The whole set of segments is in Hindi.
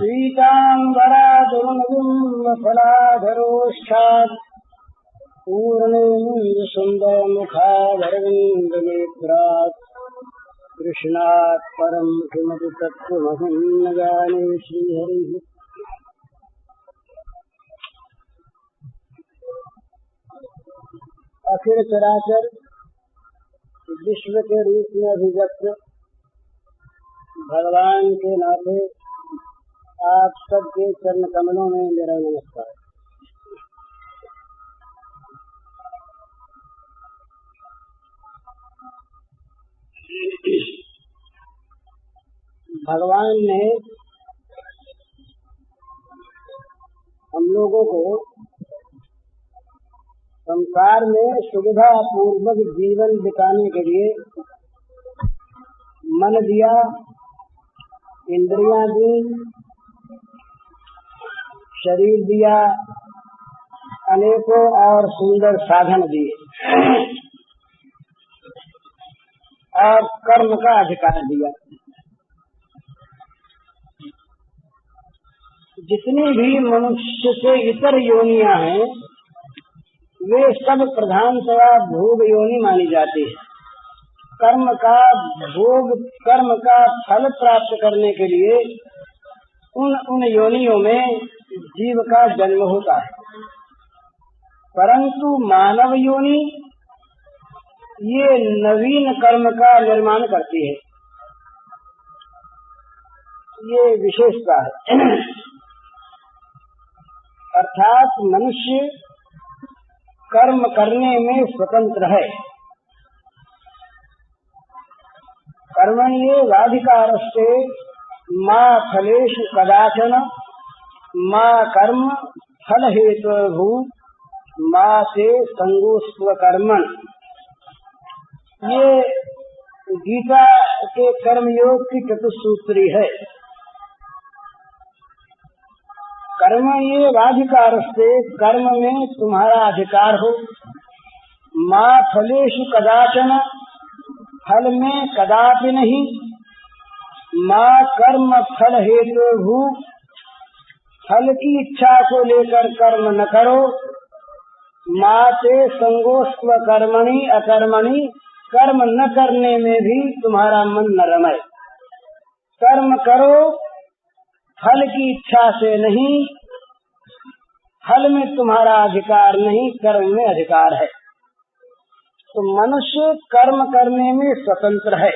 पीताम्बरादुर्नबिम्बफलाधरोष्ठात् पूर्णेन्दुसुन्दरमुखादरविन्दनेत्रात् कृष्णात् परं किमपि तत्त्वमहं न जाने। श्रीहरिः अखिल चराचर विश्व के रूप में अभिव्यक्त भगवान के नाते आप सबके चरण कमलों में मेरा नमस्कार। भगवान ने हम लोगों को संसार में सुविधा पूर्वक जीवन बिताने के लिए मन दिया, इंद्रियां दी, शरीर दिया, अनेकों और सुंदर साधन दिए और कर्म का अधिकार दिया। जितनी भी मनुष्य से इतर योनियां हैं वे सब प्रधानतया भोग योनि मानी जाती है। कर्म का भोग, कर्म का फल प्राप्त करने के लिए उन योनियों में जीव का जन्म होता है। परंतु मानव योनि ये नवीन कर्म का निर्माण करती है, ये विशेषता है। अर्थात मनुष्य कर्म करने में स्वतंत्र है। कर्मण्येवाधिकारस्ते मा फलेषु कदाचन मा कर्म फल हेतुर्भूत् मा ते संगोस्त्व कर्मण। ये गीता के कर्मयोग की चतुसूत्री है। कर्म ये वाधिकारस्ते, कर्म में तुम्हारा अधिकार हो। माँ फलेषु कदाचन, फल में कदापि नहीं। माँ कर्म फल हेतुर्भू, फल की इच्छा को लेकर कर्म न करो। माँ ते संगोस्त्व कर्मणि अकर्मणि, कर्म न करने में भी तुम्हारा मन न रमे। कर्म करो फल की इच्छा से नहीं, फल में तुम्हारा अधिकार नहीं, कर्म में अधिकार है। तो मनुष्य कर्म करने में स्वतंत्र है,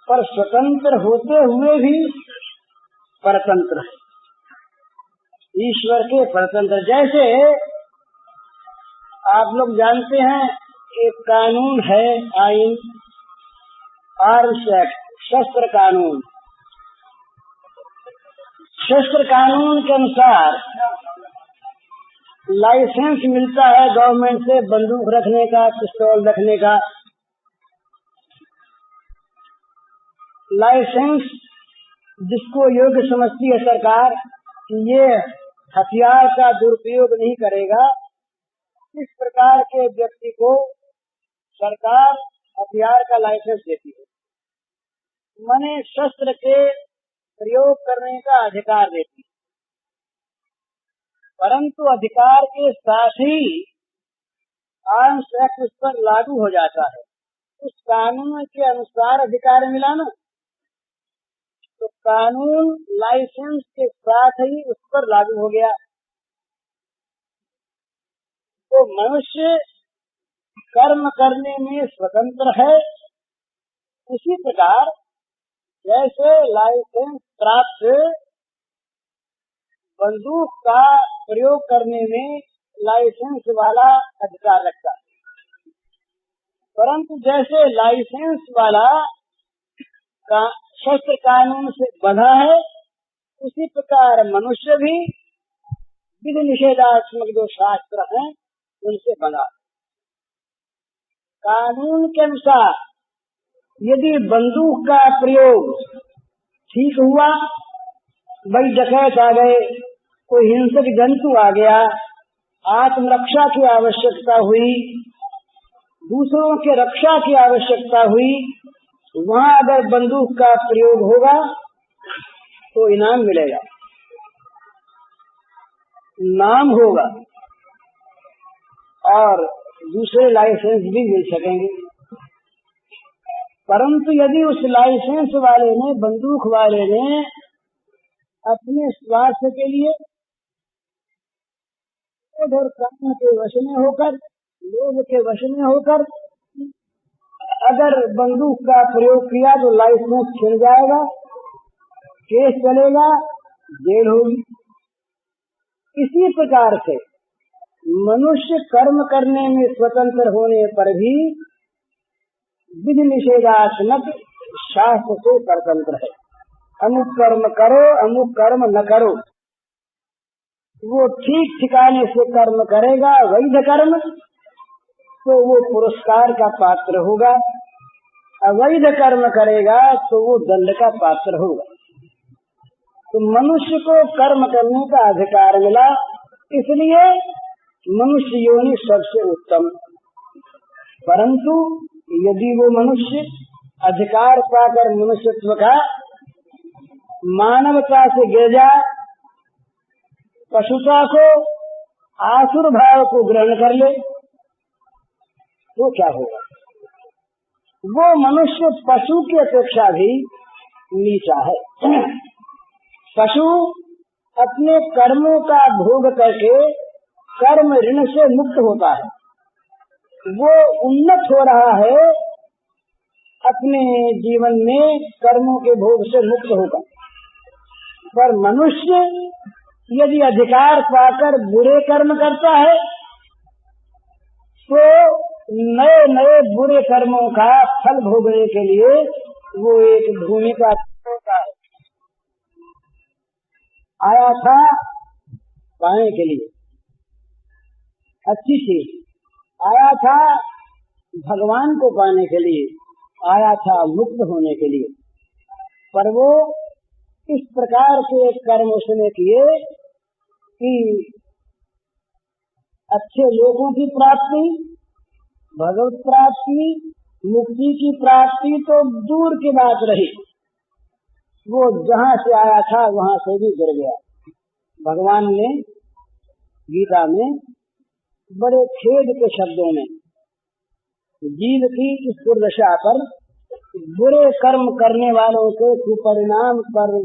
पर स्वतंत्र होते हुए भी परतंत्र है, ईश्वर के परतंत्र। जैसे आप लोग जानते हैं एक कानून है, आइन, आर्म्स एक्ट, शस्त्र कानून। शस्त्र कानून के अनुसार लाइसेंस मिलता है गवर्नमेंट से बंदूक रखने का, पिस्तौल रखने का। लाइसेंस जिसको योग्य समझती है सरकार कि ये हथियार का दुरुपयोग नहीं करेगा, इस प्रकार के व्यक्ति को सरकार हथियार का लाइसेंस देती है, माने शस्त्र के प्रयोग करने का अधिकार देती है। परंतु अधिकार के साथ ही आर्म्स एक्ट उस पर लागू हो जाता है। उस कानून के अनुसार अधिकार मिला ना, तो कानून लाइसेंस के साथ ही उस पर लागू हो गया। तो मनुष्य कर्म करने में स्वतंत्र है। उसी प्रकार जैसे लाइसेंस प्राप्त बंदूक का प्रयोग करने में लाइसेंस वाला अधिकार रखता है, परंतु जैसे लाइसेंस वाला का शस्त्र कानून से बंधा है, उसी प्रकार मनुष्य भी विधि निषेधात्मक जो शास्त्र हैं उनसे बंधा। कानून के अनुसार यदि बंदूक का प्रयोग ठीक हुआ, बड़ी डकैत आ गए, कोई हिंसक जंतु आ गया, आत्मरक्षा की आवश्यकता हुई, दूसरों के रक्षा की आवश्यकता हुई, वहाँ अगर बंदूक का प्रयोग होगा तो इनाम मिलेगा। नाम होगा और दूसरे लाइसेंस भी मिल सकेंगे। परंतु यदि उस लाइसेंस वाले ने, बंदूक वाले ने अपने स्वार्थ के लिए और काम के वश में होकर, लोभ के वश में होकर अगर बंदूक का प्रयोग किया तो लाइसेंस छिन जाएगा, केस चलेगा, जेल होगी। इसी प्रकार से मनुष्य कर्म करने में स्वतंत्र होने पर भी विधि निषेधात्मक शास्त्र से स्वतंत्र है। अमुक कर्म करो, अमुक कर्म न करो, वो ठीक ठिकाने से कर्म करेगा, वैध कर्म, तो वो पुरस्कार का पात्र होगा। अवैध कर्म करेगा तो वो दंड का पात्र होगा। तो मनुष्य को कर्म करने का अधिकार मिला, इसलिए मनुष्य योनि सबसे उत्तम। परंतु यदि वो मनुष्य अधिकार पाकर मनुष्यत्व का मानवता से गिर जाए, पशुता को, आसुर भाव को ग्रहण कर ले, तो क्या होगा? वो मनुष्य पशु की अपेक्षा भी नीचा है। पशु अपने कर्मों का भोग करके कर्म ऋण से मुक्त होता है, वो उन्नत हो रहा है, अपने जीवन में कर्मों के भोग से मुक्त होगा। पर मनुष्य यदि अधिकार पाकर बुरे कर्म करता है तो नए नए बुरे कर्मों का फल भोगने के लिए वो एक भूमिका होता है। आया था पाने के लिए अच्छी चीज, आया था भगवान को पाने के लिए, आया था मुक्त होने के लिए, पर वो इस प्रकार के कर्म उसने किए कि अच्छे लोगों की प्राप्ति, भगवत प्राप्ति, मुक्ति की प्राप्ति तो दूर की बात रही, वो जहाँ से आया था वहाँ से भी गिर गया। भगवान ने गीता में बड़े खेद के शब्दों में जीव की इस दुर्दशा पर, बुरे कर्म करने वालों के कुपरिणाम पर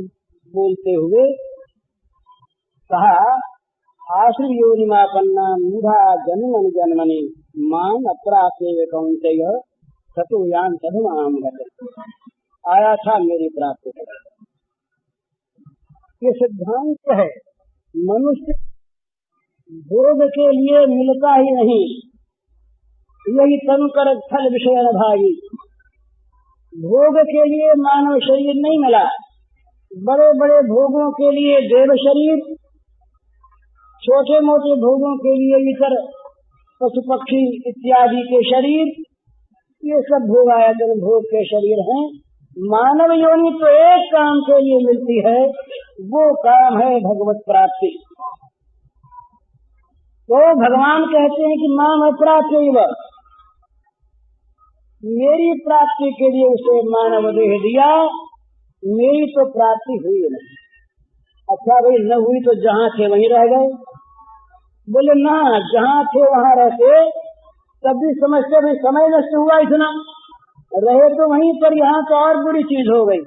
बोलते हुए कहा, आश्रय योनिमापन्ना मूढ़ा जन्मनि जन्मनि मान अपराधेव कौन्तेय ततो यान तदुमाम गते। आया था मेरी प्राप्ति कर। ये सिद्धांत है, मनुष्य भोग के लिए मिलता ही नहीं, यही तनु कर फल विषय न भागी। भोग के लिए मानव शरीर नहीं मिला, बड़े बड़े भोगों के लिए देव शरीर, छोटे मोटे भोगों के लिए इतर पशु पक्षी इत्यादि के शरीर, ये सब भोग आयतन भोग के शरीर हैं। मानव योनि तो एक काम के लिए मिलती है, वो काम है भगवत प्राप्ति। तो भगवान कहते हैं कि माम अप्राप्य, मेरी प्राप्ति के लिए उसे मानव देह दिया, मेरी तो प्राप्ति हुई नहीं। अच्छा भाई, न हुई तो जहाँ थे वहीं रह गए। बोले ना, जहाँ थे वहाँ रहते तब भी समझते भाई समय नष्ट हुआ, इतना रहे तो वहीं पर, यहाँ तो और बुरी चीज हो गई।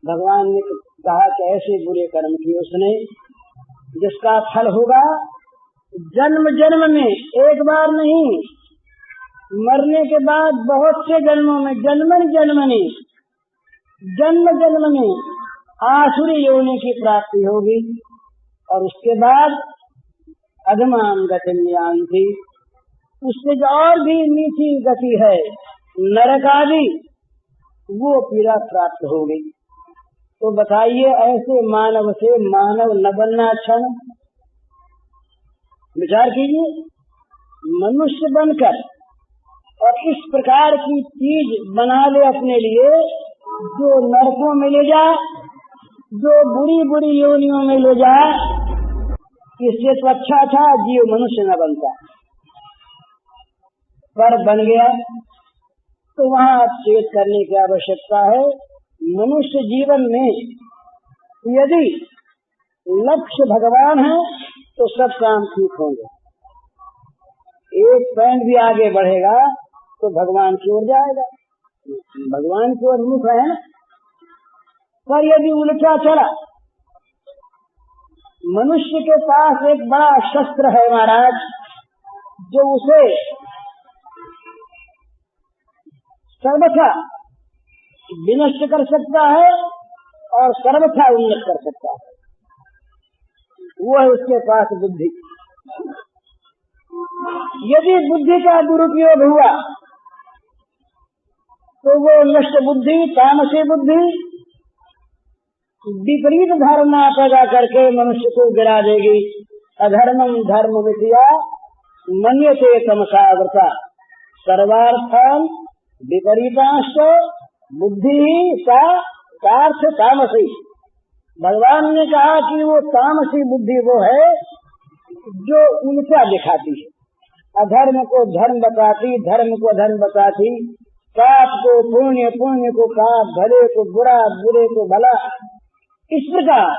भगवान ने कहा कि ऐसे बुरे कर्म किए उसने, जिसका फल होगा जन्म जन्म में, एक बार नहीं, मरने के बाद बहुत से जन्मों में, जन्मनि जन्मनि, जन्म जन्म में आसुरी योनि की प्राप्ति होगी। और उसके बाद अधमाम गति, उससे जो और भी नीची गति है नरक आदि, वो पीड़ा प्राप्त होगी। तो बताइए, ऐसे मानव से मानव न बनना अच्छा न? विचार कीजिए, मनुष्य बनकर और इस प्रकार की चीज बना ले अपने लिए, जो नरकों में ले जाए, जो बुरी बुरी योनियों में ले जाए, इससे तो अच्छा था जीव मनुष्य न बनता, पर बन गया। तो वहाँ चेत करने की आवश्यकता है। मनुष्य जीवन में यदि लक्ष्य भगवान है तो सब काम ठीक होंगे। एक पैंट भी आगे बढ़ेगा तो भगवान की ओर जाएगा, भगवान की ओर मुख है ना। पर यदि उल्टा चला, मनुष्य के पास एक बड़ा शस्त्र है महाराज, जो उसे सर्वथा विनष्ट कर सकता है और सर्वथा उन्नत कर सकता है, वो है उसके पास बुद्धि। यदि बुद्धि का दुरुपयोग हुआ तो वो नष्ट बुद्धि, तामसी बुद्धि विपरीत धारणा पैदा करके मनुष्य को गिरा देगी। अधर्मम धर्म विद्या मन्यते तमसा व्रता सर्वार्थान विपरीतांश बुद्धि सा पार्थ तामसी। भगवान ने कहा कि वो तामसी बुद्धि वो है जो उल्टा दिखाती है, अधर्म को धर्म बताती, धर्म को धर्म बताती, पाप को पुण्य, पुण्य को पाप, भले को बुरा, बुरे को भला। इस प्रकार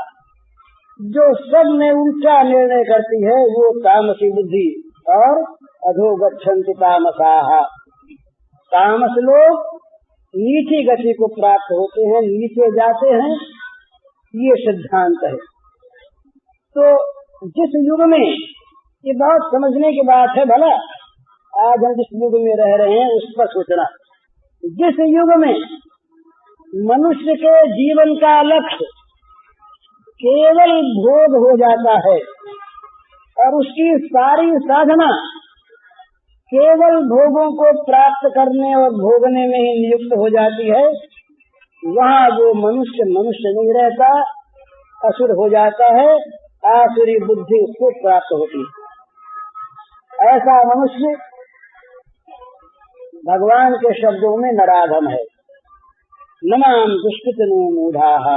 जो सब में उल्टा निर्णय करती है वो तामसी बुद्धि। और अधोगच्छन्ति तामसाः, तामस लोग नीची गति को प्राप्त होते हैं, नीचे जाते हैं, ये सिद्धांत है। तो जिस युग में, ये बहुत समझने की बात है, भला आज हम जिस युग में रह रहे हैं उस पर सोचना। जिस युग में मनुष्य के जीवन का लक्ष्य केवल भोग हो जाता है और उसकी सारी साधना केवल भोगों को प्राप्त करने और भोगने में ही नियुक्त हो जाती है, वहाँ वो मनुष्य मनुष्य नहीं रहता, असुर हो जाता है, आसुरी बुद्धि उसको प्राप्त होती है। ऐसा मनुष्य भगवान के शब्दों में नराधम है। नमाम दुष्कृतनो मूढ़ाः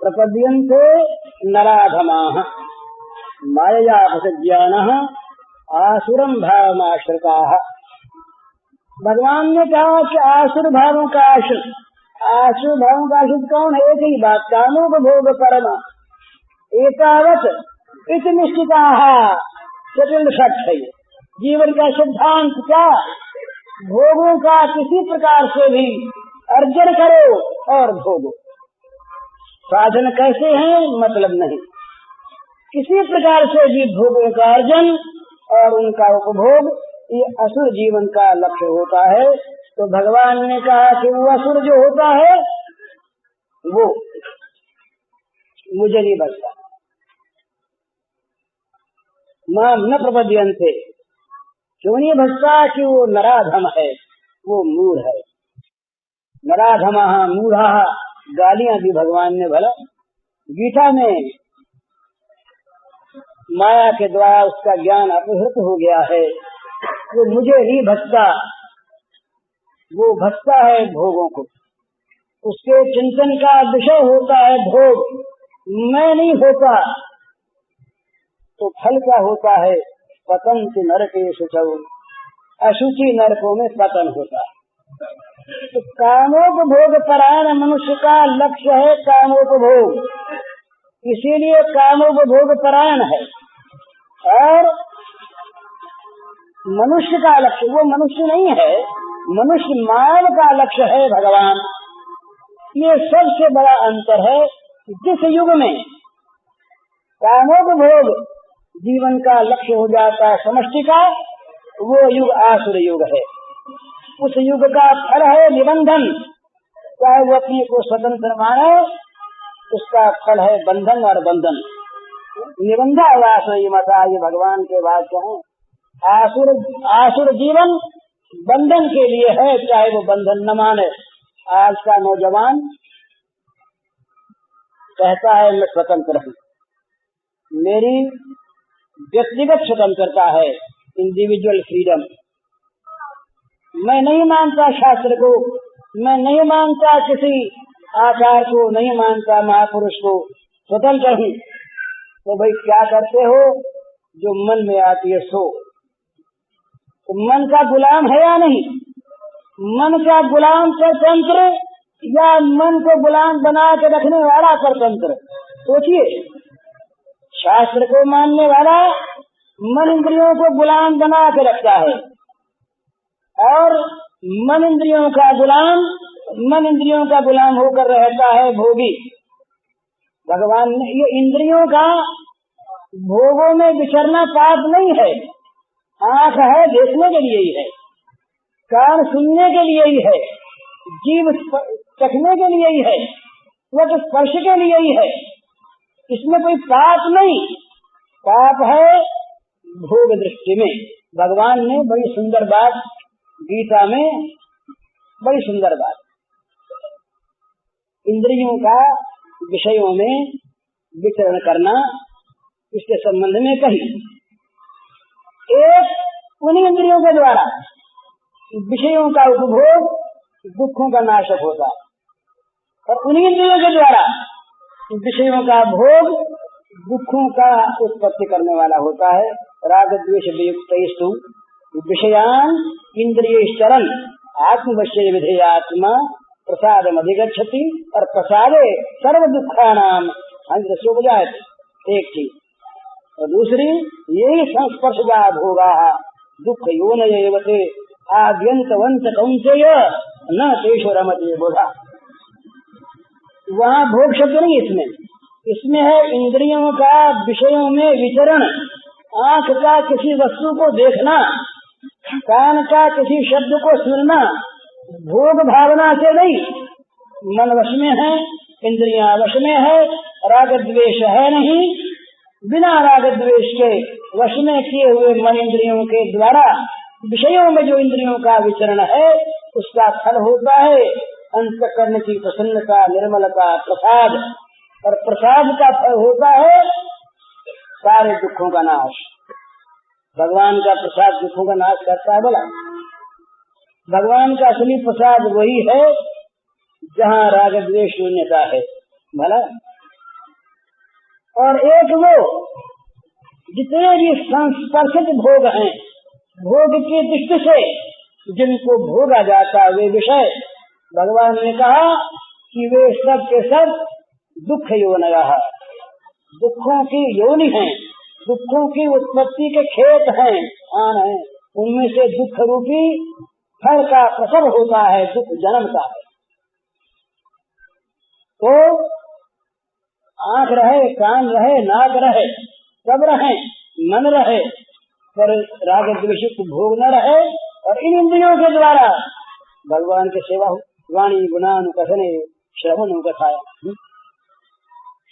प्रपद्यन्ते नराधमाः मायया प्रसज्ञानः आसुरम भावमाश्रिताः। भगवान ने कहा कि आसुर भावों का आश्रित, आसुर भावों का आश्रित कौन है? एक ही बात, कामोपभोग परमा एतावत इति निश्चिताः चतुर्थ सत्य है। जीवन का सिद्धांत क्या? भोगों का किसी प्रकार से भी अर्जन करो और भोगो। साधन कैसे हैं मतलब नहीं, किसी प्रकार से भी भोगों का अर्जन और उनका उपभोग, ये असुर जीवन का लक्ष्य होता है। तो भगवान ने कहा कि वो असुर जो होता है वो मुझे नहीं बचता। माम न प्रपद्यन्ते, क्यों नहीं भजता? कि वो नराधम है, वो मूढ़ है। नराधमः मूढ़ः गालियां दी भगवान ने। भला गीता में माया के द्वारा उसका ज्ञान अपहृत हो गया है, वो मुझे नहीं भजता, वो भजता है भोगों को। उसके चिंतन का विषय होता है भोग, मैं नहीं होता तो फल क्या होता है? पतन्ति नरकेषु च, अशुचि नरकों में पतन होता है। तो कामोपभोग परायण मनुष्य का लक्ष्य है कामोपभोग, इसीलिए कामोपभोग परायण है। और मनुष्य का लक्ष्य, वो मनुष्य नहीं है, मनुष्य मानव का लक्ष्य है भगवान। ये सबसे बड़ा अंतर है। जिस युग में कामोपभोग जीवन का लक्ष्य हो जाता है समष्टि का, वो युग आसुर युग है। उस युग का फल है निबंधन, चाहे वो अपने को स्वतंत्र माने, उसका फल है बंधन और बंधन। निबंधा वासई मता, ये भगवान के वाक्य हैं। आसुर जीवन बंधन के लिए है, चाहे वो बंधन न माने। आज का नौजवान कहता है मैं स्वतंत्र हूँ, मेरी व्यक्तिगत स्वतंत्रता है, इंडिविजुअल फ्रीडम। मैं नहीं मानता शास्त्र को, मैं नहीं मानता किसी आचार को, नहीं मानता महापुरुष को, स्वतंत्र हूँ। तो भाई क्या करते हो? जो मन में आती है सो। तो मन का गुलाम है या नहीं? मन का गुलाम परतंत्र या मन को गुलाम बना के रखने वाला परतंत्र? सोचिए, शास्त्र को मानने वाला मन इंद्रियों को गुलाम बना के रखता है, और मन इंद्रियों का गुलाम होकर रहता है भोगी। भगवान ने ये इंद्रियों का भोगों में विचरना पाप नहीं है। आँख है देखने के लिए ही है, कान सुनने के लिए ही है, जीभ चखने के लिए ही है, त्वचा स्पर्श के लिए ही है। इसमें कोई पाप नहीं। पाप है भोग दृष्टि में। भगवान ने बड़ी सुंदर बात गीता में, बड़ी सुंदर बात इंद्रियों का विषयों में विचरण करना, इसके संबंध में कही। एक, उन्हीं इंद्रियों के द्वारा विषयों का उपभोग दुखों का नाशक होता है, और उन्हीं इंद्रियों के द्वारा विषयों का भोग दुखों का उत्पत्ति करने वाला होता है। राग द्वेष वियुक्तैस्तु विषयान इंद्रियश्चरन् आत्मवश्य विधेयात्मा प्रसादम अधिगच्छति, और प्रसादे सर्व दुखानाम अंतरसोपजायते। एक चीज, और दूसरी, यही संस्पर्शदा भोगा दुख योनय एवते आद्यंतवंत कौंतेय न तेषु रमते बोधा। वहाँ भोग शब्द नहीं, इसमें है इंद्रियों का विषयों में विचरण। आँख का किसी वस्तु को देखना, कान का किसी शब्द को सुनना, भोग भावना से नहीं। मन वश में है, इंद्रियां वश में है, राग द्वेष है नहीं। बिना राग द्वेष के वश में किए हुए मन इंद्रियों के द्वारा विषयों में जो इंद्रियों का विचरण है, उसका फल होता है अंतःकरण की प्रसन्नता, निर्मलता, प्रसाद। और प्रसाद का फल होता है सारे दुखों का नाश। भगवान का प्रसाद दुखों का नाश करता है। बोला, भगवान का असली प्रसाद वही है जहाँ राग द्वेष शून्यता है। भला, और एक वो जितने भी संस्पर्शित भोग हैं, भोग की दृष्टि से जिनको भोगा जाता वे विषय, भगवान ने कहा कि वे सब के सब दुख योनयः, दुखों की योनि हैं, दुखों की उत्पत्ति के खेत हैं, स्थान हैं। उनमें से दुख रूपी फल का प्रसव होता है, दुख जन्मता है। तो आँख रहे, कान रहे, नाक रहे, सब रहे, मन रहे, पर राग द्वेष भोग न रहे, और इन इंद्रियों के द्वारा भगवान की सेवा हो। वाणी गुणानुकथने श्रवण कथाया,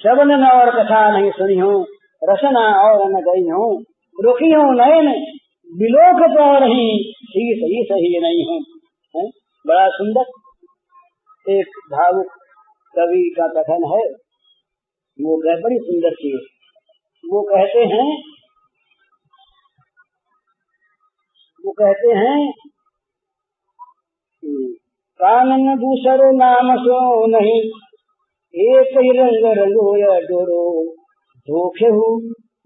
श्रवण न और कथा नहीं सुनी हो, रसना और न गई हो, रुकी हो नयन बिलोक तो रही, सही सही नहीं हूँ। बड़ा सुंदर एक भावुक कवि का कथन है, वो बड़ी सुंदर चीज। वो कहते हैं कानन दूसरो नाम सो नहीं, एक ही रंग रंगोय डोरो, धोखे हु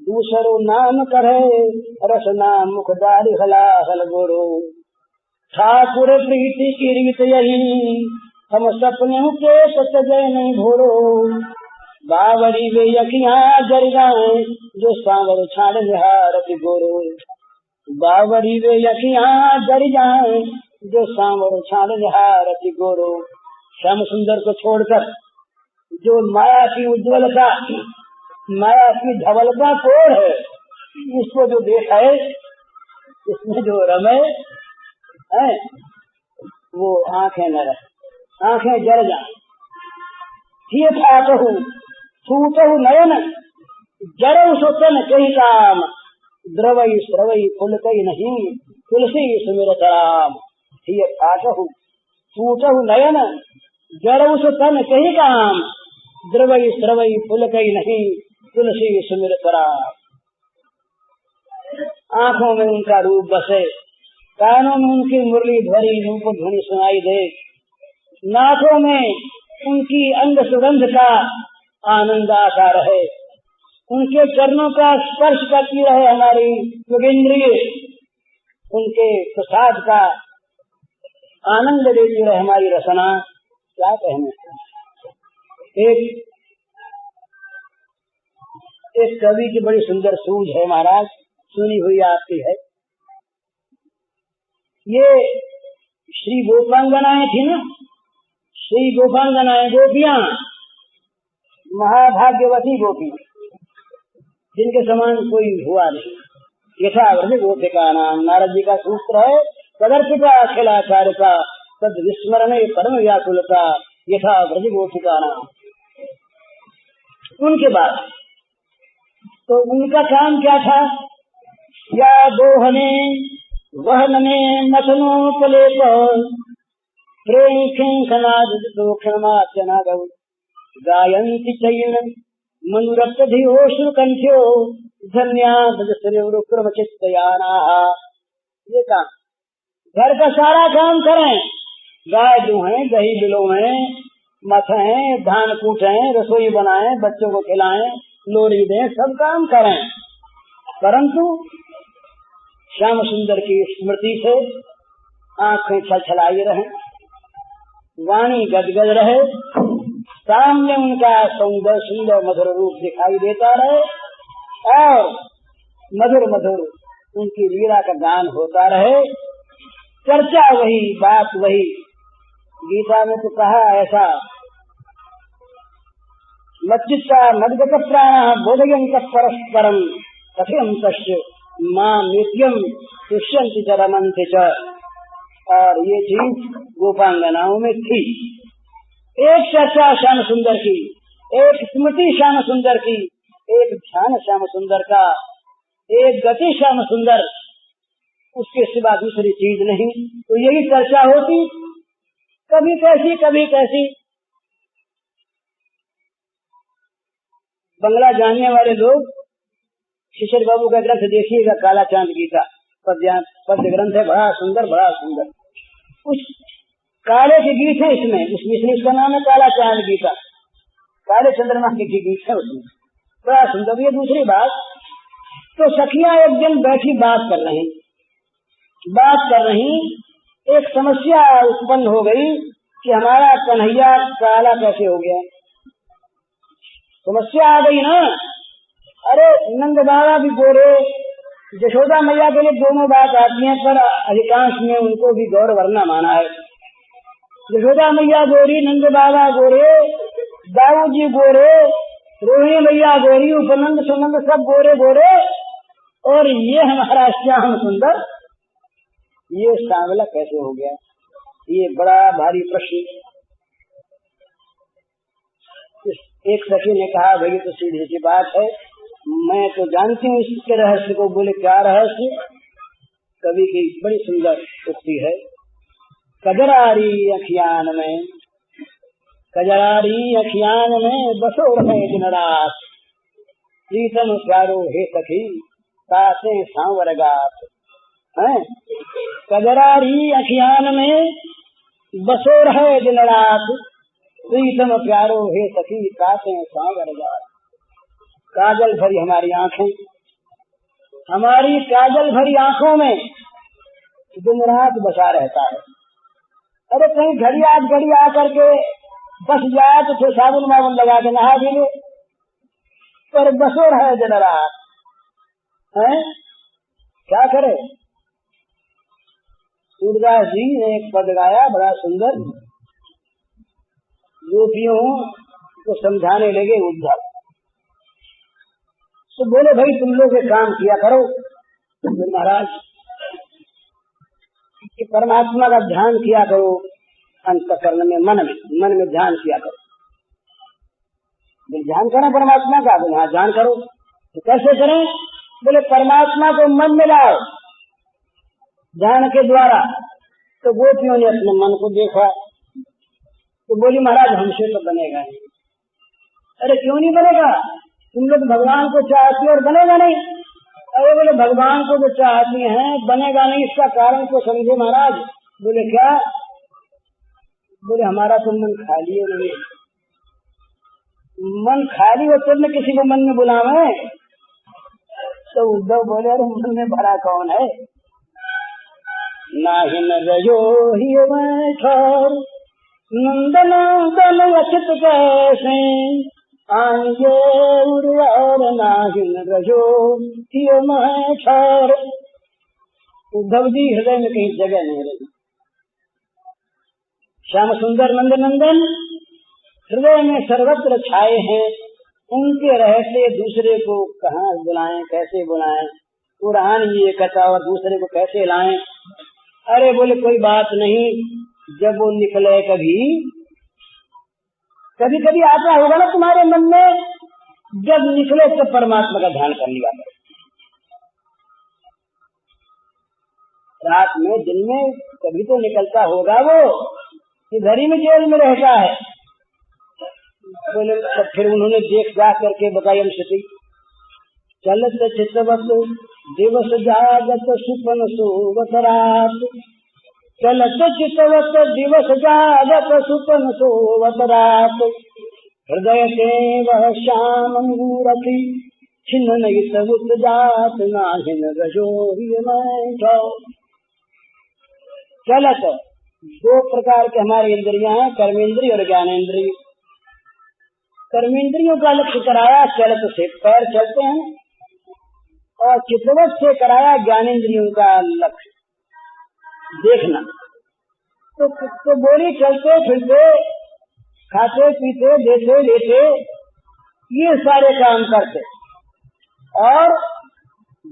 दूसरो नाम करे, रस नाम मुखदारी हला हल गोरो। ठाकुर प्रीति की रीत यही, हम सपने के सजय नहीं भोरो। बावरी वे यकियाँ जर जाए, जो सांवर छाड़ निहारत गोरो। बावरी वे यकियाँ जर जाए, जो सांवर छाड़ निहारत गोरो। श्याम सुंदर को छोड़कर जो माया की उज्ज्वलता, माया की धवलता कोर है, इसको जो देखा है, इसमें जो रमे है, वो आंखें न रहे, आंखें जल जाए। ये फाटहु छूटहु नयन, जरऊ सुतन कही काम, द्रवई स्रवई फुलकई नहीं, तुलसी सुमिरत राम। ये फाटहु छूटहु नयन, जरऊ सुतन कही काम, द्रवई स्रवई फुलकई नहीं, तुलसी सुमिरत राम। आंखों में उनका रूप बसे, कानों में उनकी मुरली ध्वनि रूप ध्वनि सुनाई दे, नाकों में उनकी अंग सुगंध का आनंद आता रहे, उनके चरणों का स्पर्श करती रहे हमारी योगेंद्रिय, उनके प्रसाद का आनंद देती रहे हमारी रसना। क्या कहने, एक एक कवि की बड़ी सुंदर सूझ है महाराज, सुनी हुई आपकी है। ये श्री गोपांगनाएं थी ना, श्री गोपांगनाएं गोपियां, महाभाग्यवती गोपी, जिनके समान कोई हुआ नहीं। यथा व्रज गोपिका नाम, नारद जी का सूत्र है, तदर्पिता अखिलाचार्यता तद विस्मरण परम व्याकुलता, यथा व्रज गोपिका नाम। उनके बाद तो उनका काम क्या था? या दोहने वहनने मथनोपलेप प्रेम खनाद गायन्ति चैन मनुरक्तधियोश्रु कंठ्यो धन्या भजश्रेवरुक्रम चित्तयाना। ये काम, घर का सारा काम करें, गाय दूहें, दही बिलोएं, मथें, धान कूटें, रसोई बनाएं, बच्चों को खिलाएं, लोरी दें, सब काम करें, परंतु श्याम सुंदर की स्मृति से आंखें छलछलाई रहे, वाणी गदगद रहे, सामने उनका सुंदर सुंदर मधुर रूप दिखाई देता रहे और मधुर मधुर उनकी लीला का गान होता रहे। चर्चा वही, बात वही। गीता में तो कहा ऐसा, मच्चित्ता मद्गत प्राण बोधयंत परस्परम कथयं तस्य मां नित्यम तुष्यन्ति च रमन्ति च। और ये चीज गोपांगनाओं में थी। एक चर्चा श्याम सुंदर की, एक स्मृति श्याम सुंदर की, एक ध्यान श्याम सुंदर का, एक गति श्याम सुंदर, उसके सिवा दूसरी चीज नहीं। तो यही चर्चा होती, कभी कैसी कभी कैसी। बंगला जानने वाले लोग शिशिर बाबू का ग्रंथ देखिएगा, काला चांद गीता पद्य ग्रंथ है, बड़ा सुंदर बड़ा सुंदर। उस काले के गीत है इसमें, इसका नाम है काला चांद गीता, काले चंद्रमा के गीत है उसमें, बड़ा सुंदर। ये दूसरी बात, तो सखियां एक दिन बैठी बात कर रही, एक समस्या उत्पन्न हो गई कि हमारा कन्हैया काला कैसे हो गया। समस्या आ गई ना। अरे नंद बाबा भी गोरे, यशोदा मैया के लिए दोनों बात आती है, पर अधिकांश में उनको भी गौर वरना माना है। यशोदा मैया गोरी, नंद बाबा गोरे, दाऊ जी गोरे, रोहिणी मैया गोरी, उपनंद सुनंद सब गोरे गोरे, और ये हमारा श्याम सुंदर ये सांवला कैसे हो गया? ये बड़ा भारी प्रश्न। एक सखी ने कहा, भाई तो सीधी सी बात है, मैं तो जानती हूँ इसके रहस्य को। बोले क्या रहस्य? कवि की बड़ी सुंदर उक्ति है, कजरारी अखियान में, कजरारी अखियान में बसो रहे दिन रात, प्रीतम प्यारो हे सखी तासे सांवरगात। कजरारी अखियान में बसो रहे दिन रात, प्रीतम प्यारो हे सखी तासे सांवरगात। काजल भरी हमारी आंखें, हमारी काजल भरी आंखों में दिन रात बसा रहता है। अरे कहीं घड़ी आकर के बस जाए तो फिर साबुन माबुन लगा के नहा भी लो, पर बसो रहे दिन रात है, क्या करे? सूरदास जी ने एक पद गाया बड़ा सुंदर, गोपियों को समझाने लगे उद्धव। तो बोले भाई तुम लोग एक काम किया करो महाराज, कि परमात्मा का ध्यान किया करो, अंतःकरण में, मन में ध्यान किया करो। ध्यान करें परमात्मा का, बोले हाँ ध्यान करो। तो कैसे करें? बोले परमात्मा को मन में लाओ ध्यान के द्वारा। तो गोपियों ने अपने मन को देखा, तो बोली महाराज हमसे तो बनेगा नहीं। अरे क्यों नहीं बनेगा? तुम लोग भगवान को चाहती और बनेगा नहीं। अरे बोले भगवान को जो चाहती हैं बनेगा नहीं, इसका कारण को समझे महाराज। बोले क्या? बोले हमारा तो मन खाली है नहीं। मन खाली हो तब न किसी को मन में बुलावे। तो उद्धव बोले अरे मन में भरा कौन है? नाहिन रजो ही बैठो नंदन अचित कैसे, आंगे उर्वर नाहिन रजो थियो मैं छोर। उद्धव जी हृदय में कहीं जगह नहीं रही। श्याम सुंदर नंद नंदन हृदय में सर्वत्र छाए हैं। उनके रहते दूसरे को कहाँ बुलाएं, कैसे बुलाएं? कुरान ये कहता और दूसरे को कैसे लाएं? अरे बोले कोई बात नहीं, जब वो निकले कभी कभी कभी आता होगा ना तुम्हारे मन में, जब निकले तब परमात्मा का ध्यान कर लिया। रात में दिन में कभी तो निकलता होगा वो, इधर ही में जेल में रहता है। बोले फिर उन्होंने देख जा करके बताई हमसे, चलत चितवत दिवस जागत सुपन सोवत रात। चलत चितवत दिवस जागत सुपन सोवत रात। हृदय के वह श्याम मूरति छिन्न नहीं सबुत जात नाहिन रजो मैं छो। चलत दो प्रकार के हमारी इंद्रियां हैं, कर्मेंद्रिय और ज्ञानेन्द्रिय। कर्मेंद्रियों का लक्ष्य कराया चलत से पैर चलते हैं, और चितवत से कराया ज्ञानेन्द्रियों का लक्ष्य देखना। तो बोली चलते फिरते खाते पीते देते लेते ये सारे काम करते, और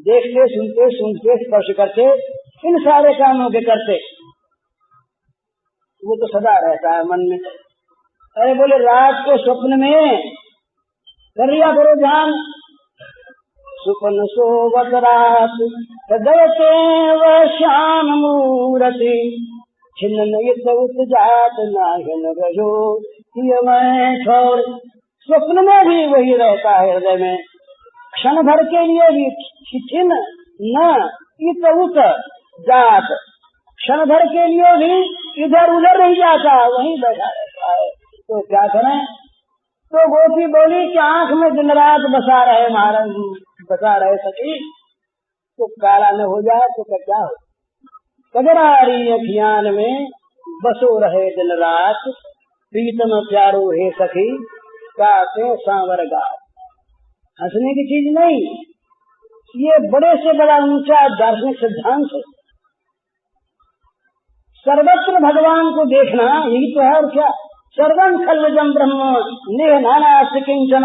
देखते सुनते स्पर्श करते, इन सारे कामों के करते, वो तो सदा रहता है मन में। अरे बोले रात को स्वप्न में कर लिया करो ध्यान। सुपन सोवत रात हृदय के वह श्याम मूरति छिन्न नहीं सबुत जात नाहिन रजो मैं छोर। स्वप्न में भी वही रहता है हृदय में, क्षण भर के लिए भी छिन्न न इत जात, क्षण भर के लिए भी इधर उधर नहीं जाता, वहीं बैठा रहता है। तो क्या करें? तो गोपी बोली कि आंख में दिन रात बसा रहे महाराज, बसा रहे सखी, तो काला न हो जाए तो क्या हो? कजरारी अखियान में बसो रहे दिन रात, प्रीतम प्यारो हे सखी काते सांवर गात। हंसने की चीज नहीं, ये बड़े से बड़ा ऊंचा दार्शनिक सिद्धांत है। सर्वत्र भगवान को देखना यही तो है, और क्या? सर्वं खल्वजं ब्रह्म नेह नानास्ति किंचन।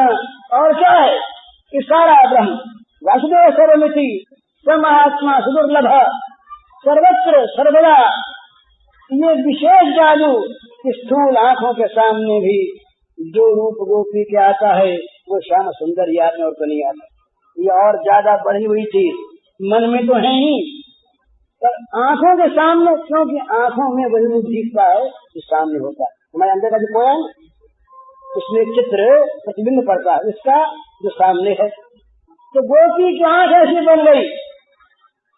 और क्या है? कि सारा ब्रह्म वासुदेव सर्वमिति स महात्मा सुदुर्लभ। सर्वत्र सर्वदा ये विशेष जादू स्थूल आंखों के सामने भी जो रूप गोपी के आता है वो श्याम सुंदर याद में और तो नहीं आता। ये और ज्यादा बढ़ी हुई चीज मन में तो है ही, पर आंखों के सामने, क्योंकि आंखों में वही रूप दिखता है जो सामने होता है। हमारे अंदर का जो कोया है उसमें चित्र प्रतिबिंब पड़ता है इसका जो सामने है। तो गोपी की आंख ऐसी बन गई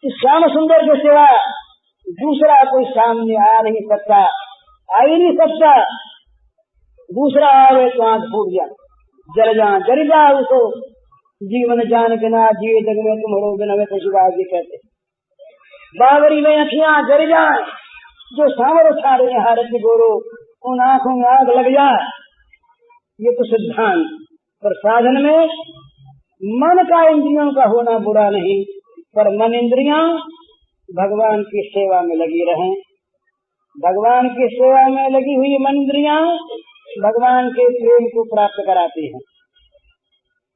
कि श्याम सुंदर के सिवा दूसरा कोई सामने आ नहीं सकता, आ ही नहीं सकता। दूसरा आवे तो आंख फूट जाए, जर जा उसको जीवन जान के ना जिए जग में तुम रो बिना पशुभाग्य कहते। बावरी में अखियां जर जाए, जो सांवर सारे हारत गोरो उन आंखों में आग लग जाए। ये तो सिद्धांत, पर साधन में मन का इंद्रियों का होना बुरा नहीं, पर मन इंद्रियां भगवान की सेवा में लगी रहें। भगवान की सेवा में लगी हुई मन इंद्रियां भगवान के प्रेम को प्राप्त कराती हैं।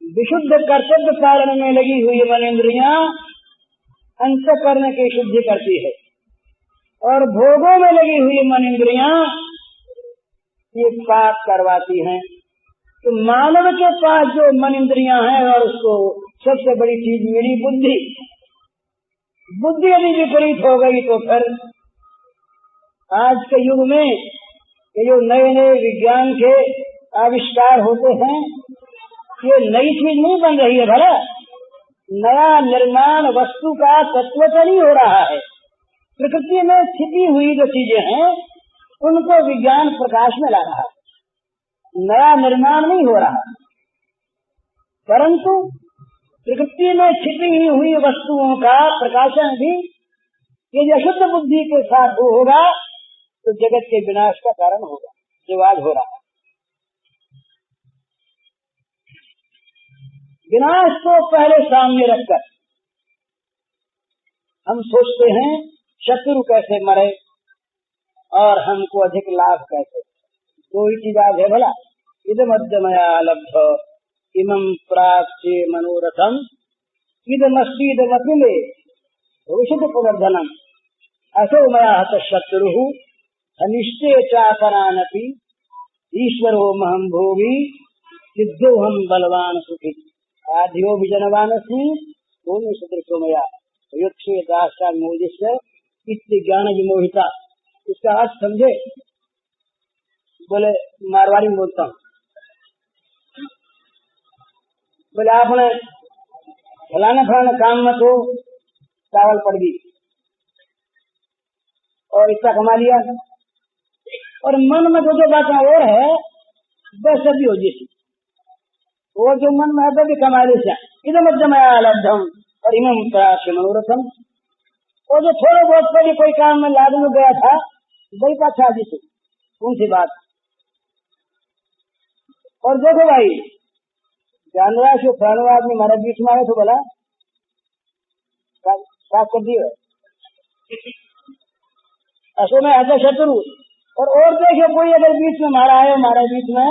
विशुद्ध कर्तव्य पालन में लगी हुई मन इंद्रियां अंतःकरण की शुद्धि करती है, और भोगों में लगी हुई मन इंद्रियां ये पाप करवाती हैं। तो मानव के पास जो मन इंद्रियां हैं और उसको सबसे बड़ी चीज मिली बुद्धि। बुद्धि यदि विपरीत हो गई तो फिर आज के युग में ये जो नए नए विज्ञान के आविष्कार होते हैं ये नई चीज नहीं बन रही है, भला नया निर्माण वस्तु का तत्व तो नहीं हो रहा है। प्रकृति में छिपी हुई जो चीजें हैं उनको विज्ञान प्रकाश में ला रहा है, नया निर्माण नहीं हो रहा। परंतु प्रकृति में छिपी हुई वस्तुओं का प्रकाशन भी यदि अशुद्ध बुद्धि के साथ होगा तो जगत के विनाश का कारण होगा, जो आज हो रहा है। विनाश को पहले सामने रखकर हम सोचते हैं शत्रु कैसे मरे और हमको अधिक लाभ कैसे। दो ही चीज आज है भला, इदमद्यमया लब्ध इमं प्राप्ते मनोरथम इदमस्तीदमतिले भविष्यति प्रवर्धनम असो मया हत शत्रु अनिष्टे चापरानपि ईश्वरो महं भोगी सिद्धो हम बलवान सुखी आध्यो विजनवानस्मि भूमि सदृशो मया युक्षे दासा मोदिष्य इत्य ज्ञान विमोहिता। इसका अर्थ समझे? बोले मारवाड़ी में बोलता हूँ। बोले आपने फलाना काम में तो चावल पड़ गई और इतना कमा लिया और मन में जो बातें और है बस अभी हो जैसी वो जो मन में है भी कमा ले इधर मध्यमया लब्धम और इमं प्राप्त मनोरथम। और जो थोड़े बहुत पहले कोई काम में लागू में गया था वही पाछा जैसे कौन सी बात। और देखो भाई जानवर से फलाना आदमी हमारे बीच में आए तो बोला साफ कर दिए असो में ऐसा शत्रु। और देखिए कोई अगर बीच में मारा है हमारे बीच में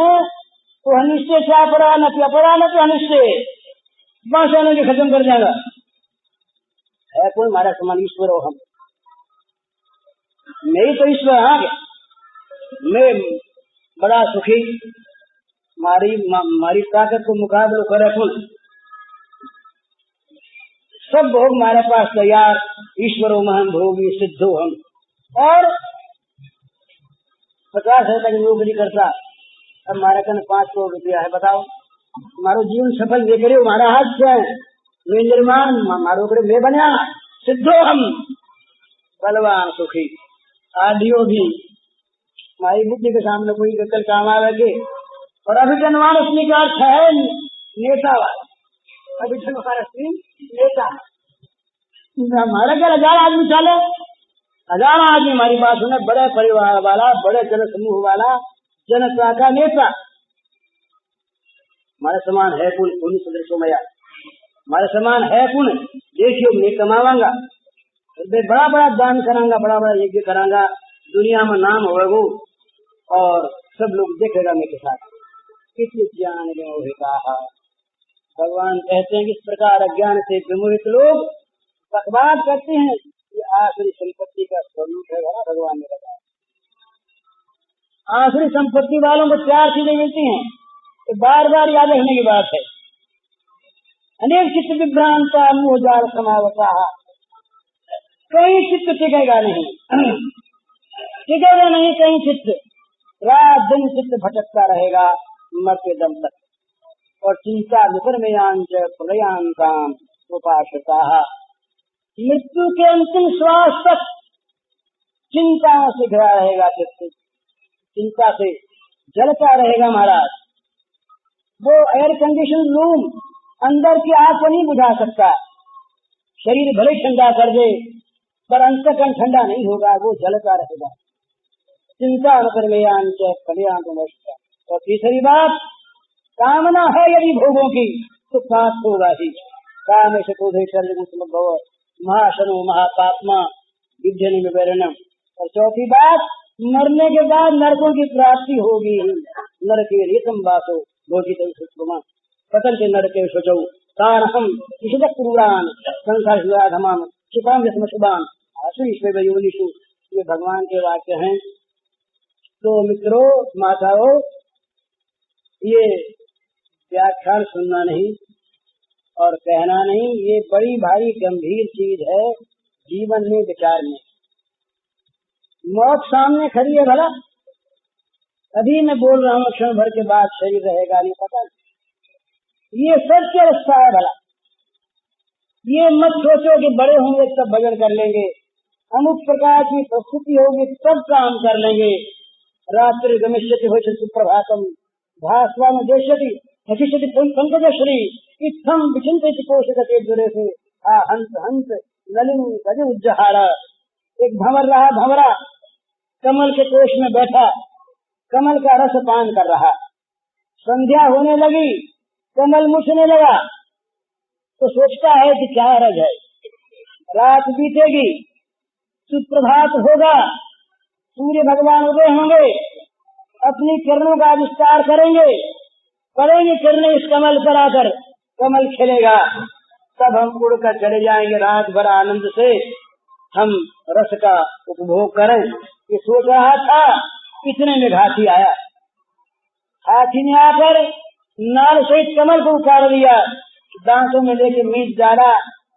तो अनिश्चय से अपरा न अनिश्चय बांसने के खत्म कर जाएगा। है कोई हमारा समान ईश्वर हो हम, मैं ही तो ईश्वर। हाँ मैं बड़ा सुखी, मारी ताकत को मुकाबलो करे कुल सब भोग हमारे पास तैयार। ईश्वरो महम भोगी सिद्धो हम। और 50 तक नौकरी करता अब हमारे कन 5 करोड़ रुपया है। बताओ हमारो जीवन सफल ये करे हमारा हाथ से मैं निर्माण हमारो करे मैं बना सिद्धो हम बलवान सुखी आदियो भी हमारी बुद्धि के सामने कोई कल काम आवेगे। और अभिजन मानसनी का अर्थ है नेता वाला। अभिजन मानसनी नेता हमारा क्या 1000 आदमी चले 1000 आदमी हमारी बात सुने, बड़े परिवार वाला बड़े जन समूह वाला जनता का नेता हमारे समान है कुल पुण्य सदृशो मया। हमारे समान है पुण्य देखियो मैं कमावांगा बड़ा बड़ा दान करांगा बड़ा बड़ा यज्ञ करांगा दुनिया में नाम होगा और सब लोग देखेगा मेरे साथ। किस ज्ञान विमोहिता भगवान कहते हैं कि इस प्रकार अज्ञान से विमोहित लोग बकवास करते हैं कि आखिरी संपत्ति का स्वरूप है भगवान ने बताया। आखिरी संपत्ति वालों को 4 चीजें मिलती हैं तो बार बार याद रखने की बात है। अनेक चित्त विभ्रांता मुँह जाल समावता कहीं चित्त टिकेगा नहीं टिकेगा नहीं कहीं चित्त रात दिन चित्त भटकता रहेगा मरते दम तक। और चिंता विपर्मयांच प्रलयांताम उपासता मृत्यु के अंतिम श्वास तक चिंता से घिरा रहेगा चित्त, चिंता से जलता रहेगा महाराज। वो एयर कंडीशन रूम अंदर की आग को नहीं बुझा सकता, शरीर भले ठंडा कर दे पर अंतकरण ठंडा नहीं होगा, वो जलता रहेगा। चिंता न। और तीसरी बात कामना है यदि भोगों की तो पाप होगा ही। काम ऐसे क्रोधे महाशनो महापात्मा विद्यन में वैरणम। और चौथी बात मरने के बाद नरकों की प्राप्ति होगी। नरके रेतम वासो भोजित पतन के नरके सोचो तान हम क्रूरान संसार धमान क्षिपाम शुभान आशु योनिषु। ये भगवान के वाक्य हैं। तो मित्रों माताओं ये व्याख्यान सुनना नहीं और कहना नहीं, ये बड़ी भारी गंभीर चीज है जीवन में विचारने। मौत सामने खड़ी है भला, अभी मैं बोल रहा हूँ क्षण भर के बाद शरीर रहेगा नहीं पता। ये सत्य रास्ता है भला। ये मत सोचो कि बड़े होंगे तब भजन कर लेंगे, अमुक प्रकार की प्रस्तुति होगी तब काम कर लेंगे। रात्रि गमिष्यति भविष्यति प्रभातम भास्वान देशति भविष्यति पंकजश्री इत्थम विचिंतयति कोशगते दुरे से हंस हंस नलिन गज उज्जहारा। एक भंवर रहा भंवरा कमल के कोश में बैठा, कमल का रस पान कर रहा। संध्या होने लगी, कमल मुछने लगा, तो सोचता है कि क्या हर्ज है, रात बीतेगी, सुप्रभात होगा, सूर्य भगवान उदय होंगे, अपनी किरणों का विस्तार करेंगे, पड़ेंगे किरणें इस कमल पर आकर, कमल खिलेगा, तब हम उड़कर चले जाएंगे, रात भर आनंद से हम रस का उपभोग करें। ये सोच रहा था, इतने में हाथी आया। हाथी ने आकर नाल सहित कमल को उखाड़ दिया, दांतों में लेके मीट डाला,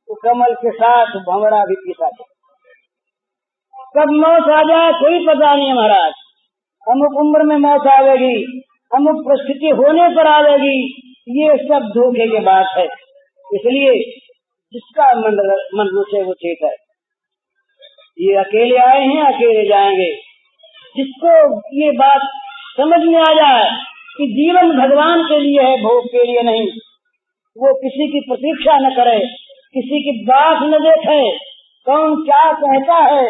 तो कमल के साथ भंवरा भी पीसा। कब मौत आ जाए कोई पता नहीं महाराज, अमुक उम्र में मौत आवेगी, अमुक परिस्थिति होने पर आवेगी, ये सब धोखे की बात है। इसलिए जिसका मन रुचे वो चेत है। ये अकेले आए हैं, अकेले जाएंगे। जिसको ये बात समझ में आ जाए कि जीवन भगवान के लिए है, भोग के लिए नहीं, वो किसी की प्रतीक्षा न करे, किसी की बात न देखे, कौन क्या कहता है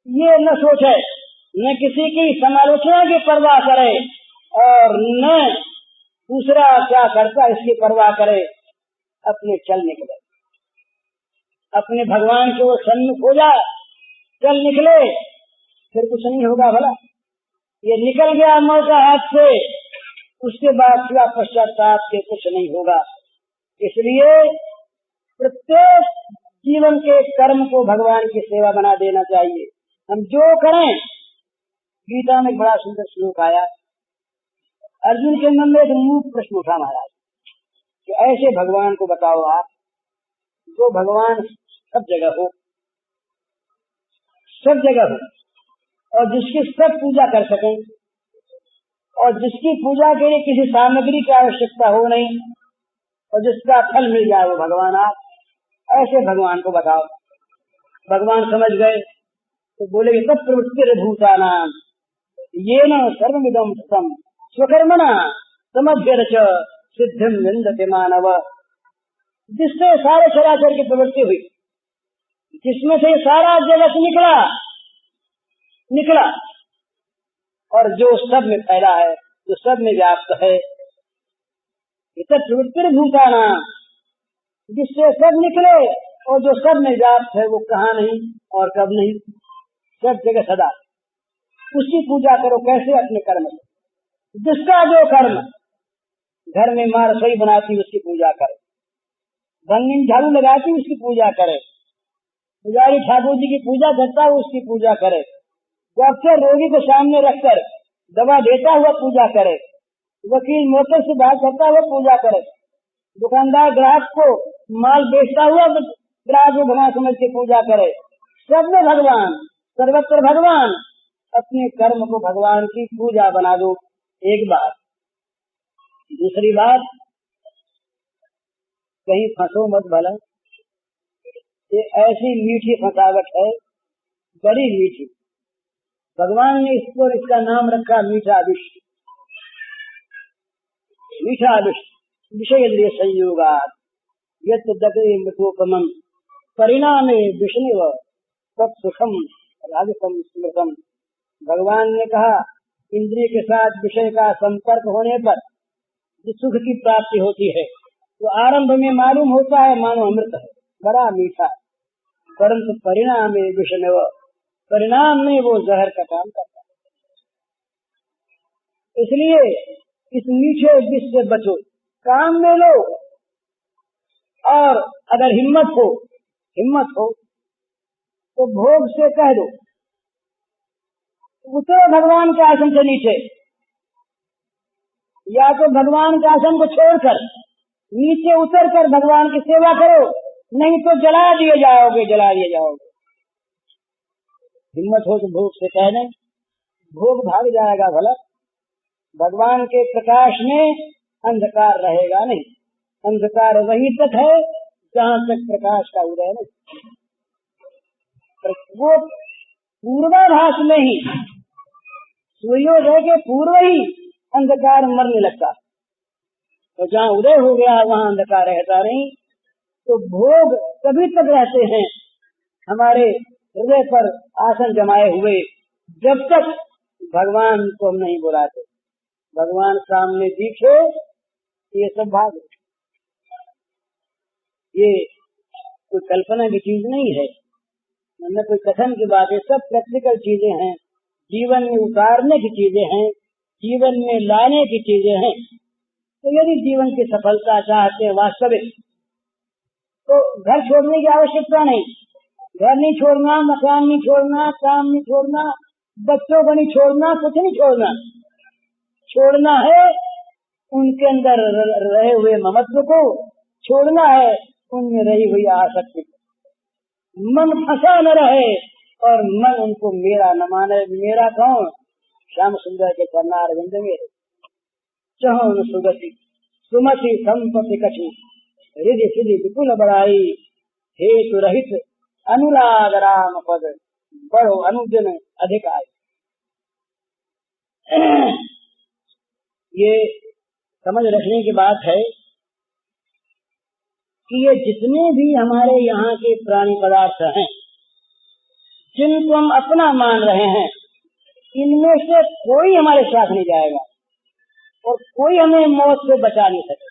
ये न सोचे, न किसी की समालोचना की परवाह करे, और न दूसरा क्या करता इसकी परवाह करे, अपने चल निकले, अपने भगवान के वो सन्मुख हो जाए, चल निकले, फिर कुछ नहीं होगा। भला ये निकल गया मौका हाथ से, उसके बाद क्या पश्चाताप के कुछ नहीं होगा। इसलिए प्रत्येक जीवन के कर्म को भगवान की सेवा बना देना चाहिए। हम जो करें, गीता में एक बड़ा सुंदर श्लोक आया, अर्जुन के मन में एक मूक प्रश्न उठा महाराज कि ऐसे भगवान को बताओ आप, जो भगवान सब जगह हो, सब जगह हो, और जिसकी सब पूजा कर सकें, और जिसकी पूजा के लिए किसी सामग्री की आवश्यकता हो नहीं, और जिसका फल मिल जाए वो भगवान आप, ऐसे भगवान को बताओ। भगवान समझ गए तो बोले तब प्रवृत्तिर्भूतानां येन सर्वमिदं ततं स्वकर्मणा समभ्यर्च सिद्धिं विन्दते मानव। जिससे सारे चराचर की प्रवृत्ति हुई, जिसमें से सारा जगत निकला, और जो सब में फैला है, जो सब में व्याप्त है, इतर प्रवृत्तिर्भूतानां, जिससे सब निकले और जो सब में व्याप्त है, वो कहाँ नहीं और कब नहीं, सब जगह सदा। उसकी पूजा करो। कैसे? अपने कर्म से। जिसका जो कर्म, घर में माँ रसोई बनाती उसकी पूजा करे, बंगनी में झाड़ू लगाती उसकी पूजा करे, पुजारी ठाकुर जी की पूजा करता है उसकी पूजा करे, डॉक्टर रोगी को सामने रखकर दवा देता हुआ पूजा करे, वकील मोटर से बात करता हुआ पूजा करे, दुकानदार ग्राहक को माल बेचता हुआ ग्राहक को भगवान समझ के पूजा करे। सब में भगवान, सर्वत्र भगवान। अपने कर्म को भगवान की पूजा बना दो, एक बात। दूसरी बात, कहीं फंसो मत भला। ये ऐसी मीठी फंसावट है, बड़ी मीठी। भगवान ने इसको, इसका नाम रखा मीठा विष। मीठा विष विषय संयोगात् यत् दग्धे मृतोपमम् परिणामे विष्णुव तत्सुखम राजसम स्मृतम। भगवान ने कहा, इंद्रिय के साथ विषय का संपर्क होने पर जो सुख की प्राप्ति होती है, तो आरंभ में मालूम होता है मानो अमृत है, बड़ा मीठा, परंतु परिणाम में विषणव, परिणाम में वो जहर का काम करता है। इसलिए इस मीठे विष से बचो, काम में लो, और अगर हिम्मत हो तो भोग से कह दो उतरो भगवान के आसन से नीचे, या तो भगवान के आसन को छोड़कर नीचे उतरकर भगवान की सेवा करो, नहीं तो जला दिए जाओगे। हिम्मत हो तो भोग से कह दें, भोग भाग जाएगा भला। भगवान के प्रकाश में अंधकार रहेगा नहीं, अंधकार वहीं तक है जहाँ तक प्रकाश का उदय नहीं। वो पूर्वाभास में ही, सूर्योदय के पूर्व ही अंधकार मरने लगता, तो जहाँ उदय हो गया वहाँ अंधकार रहता नहीं। तो भोग तभी तक रहते हैं हमारे हृदय पर आसन जमाए हुए, जब तक भगवान को हम नहीं बुलाते। भगवान सामने दिखे, ये सब भाग। ये कोई कल्पना की चीज नहीं है, न कोई कथन की बात है, सब प्रैक्टिकल चीजें हैं, जीवन में उतारने की चीजें हैं, जीवन में लाने की चीजें हैं। तो यदि जीवन की सफलता चाहते हैं वास्तविक, तो घर छोड़ने की आवश्यकता नहीं। घर नहीं छोड़ना, मकान नहीं छोड़ना, काम नहीं छोड़ना, बच्चों को नहीं छोड़ना, कुछ नहीं छोड़ना। छोड़ना है उनके अंदर रहे हुए ममत्व को, छोड़ना है उनमें रही हुई आसक्ति। मन फंसा न रहे और मन उनको मेरा न माने। मेरा कौन? श्याम सुंदर के चरणारविंद में चहुन सुगति सुमति संपत्ति कछु रिधि सिधि विपुल बड़ाई हेतु रहित अनुराग राम पद बड़ो अनुदिन अधिकारी। ये समझ रखने की बात है कि ये जितने भी हमारे यहाँ के प्राणी पदार्थ हैं, जिनको हम अपना मान रहे हैं, इनमें से कोई हमारे साथ नहीं जाएगा और कोई हमें मौत से बचा नहीं सके।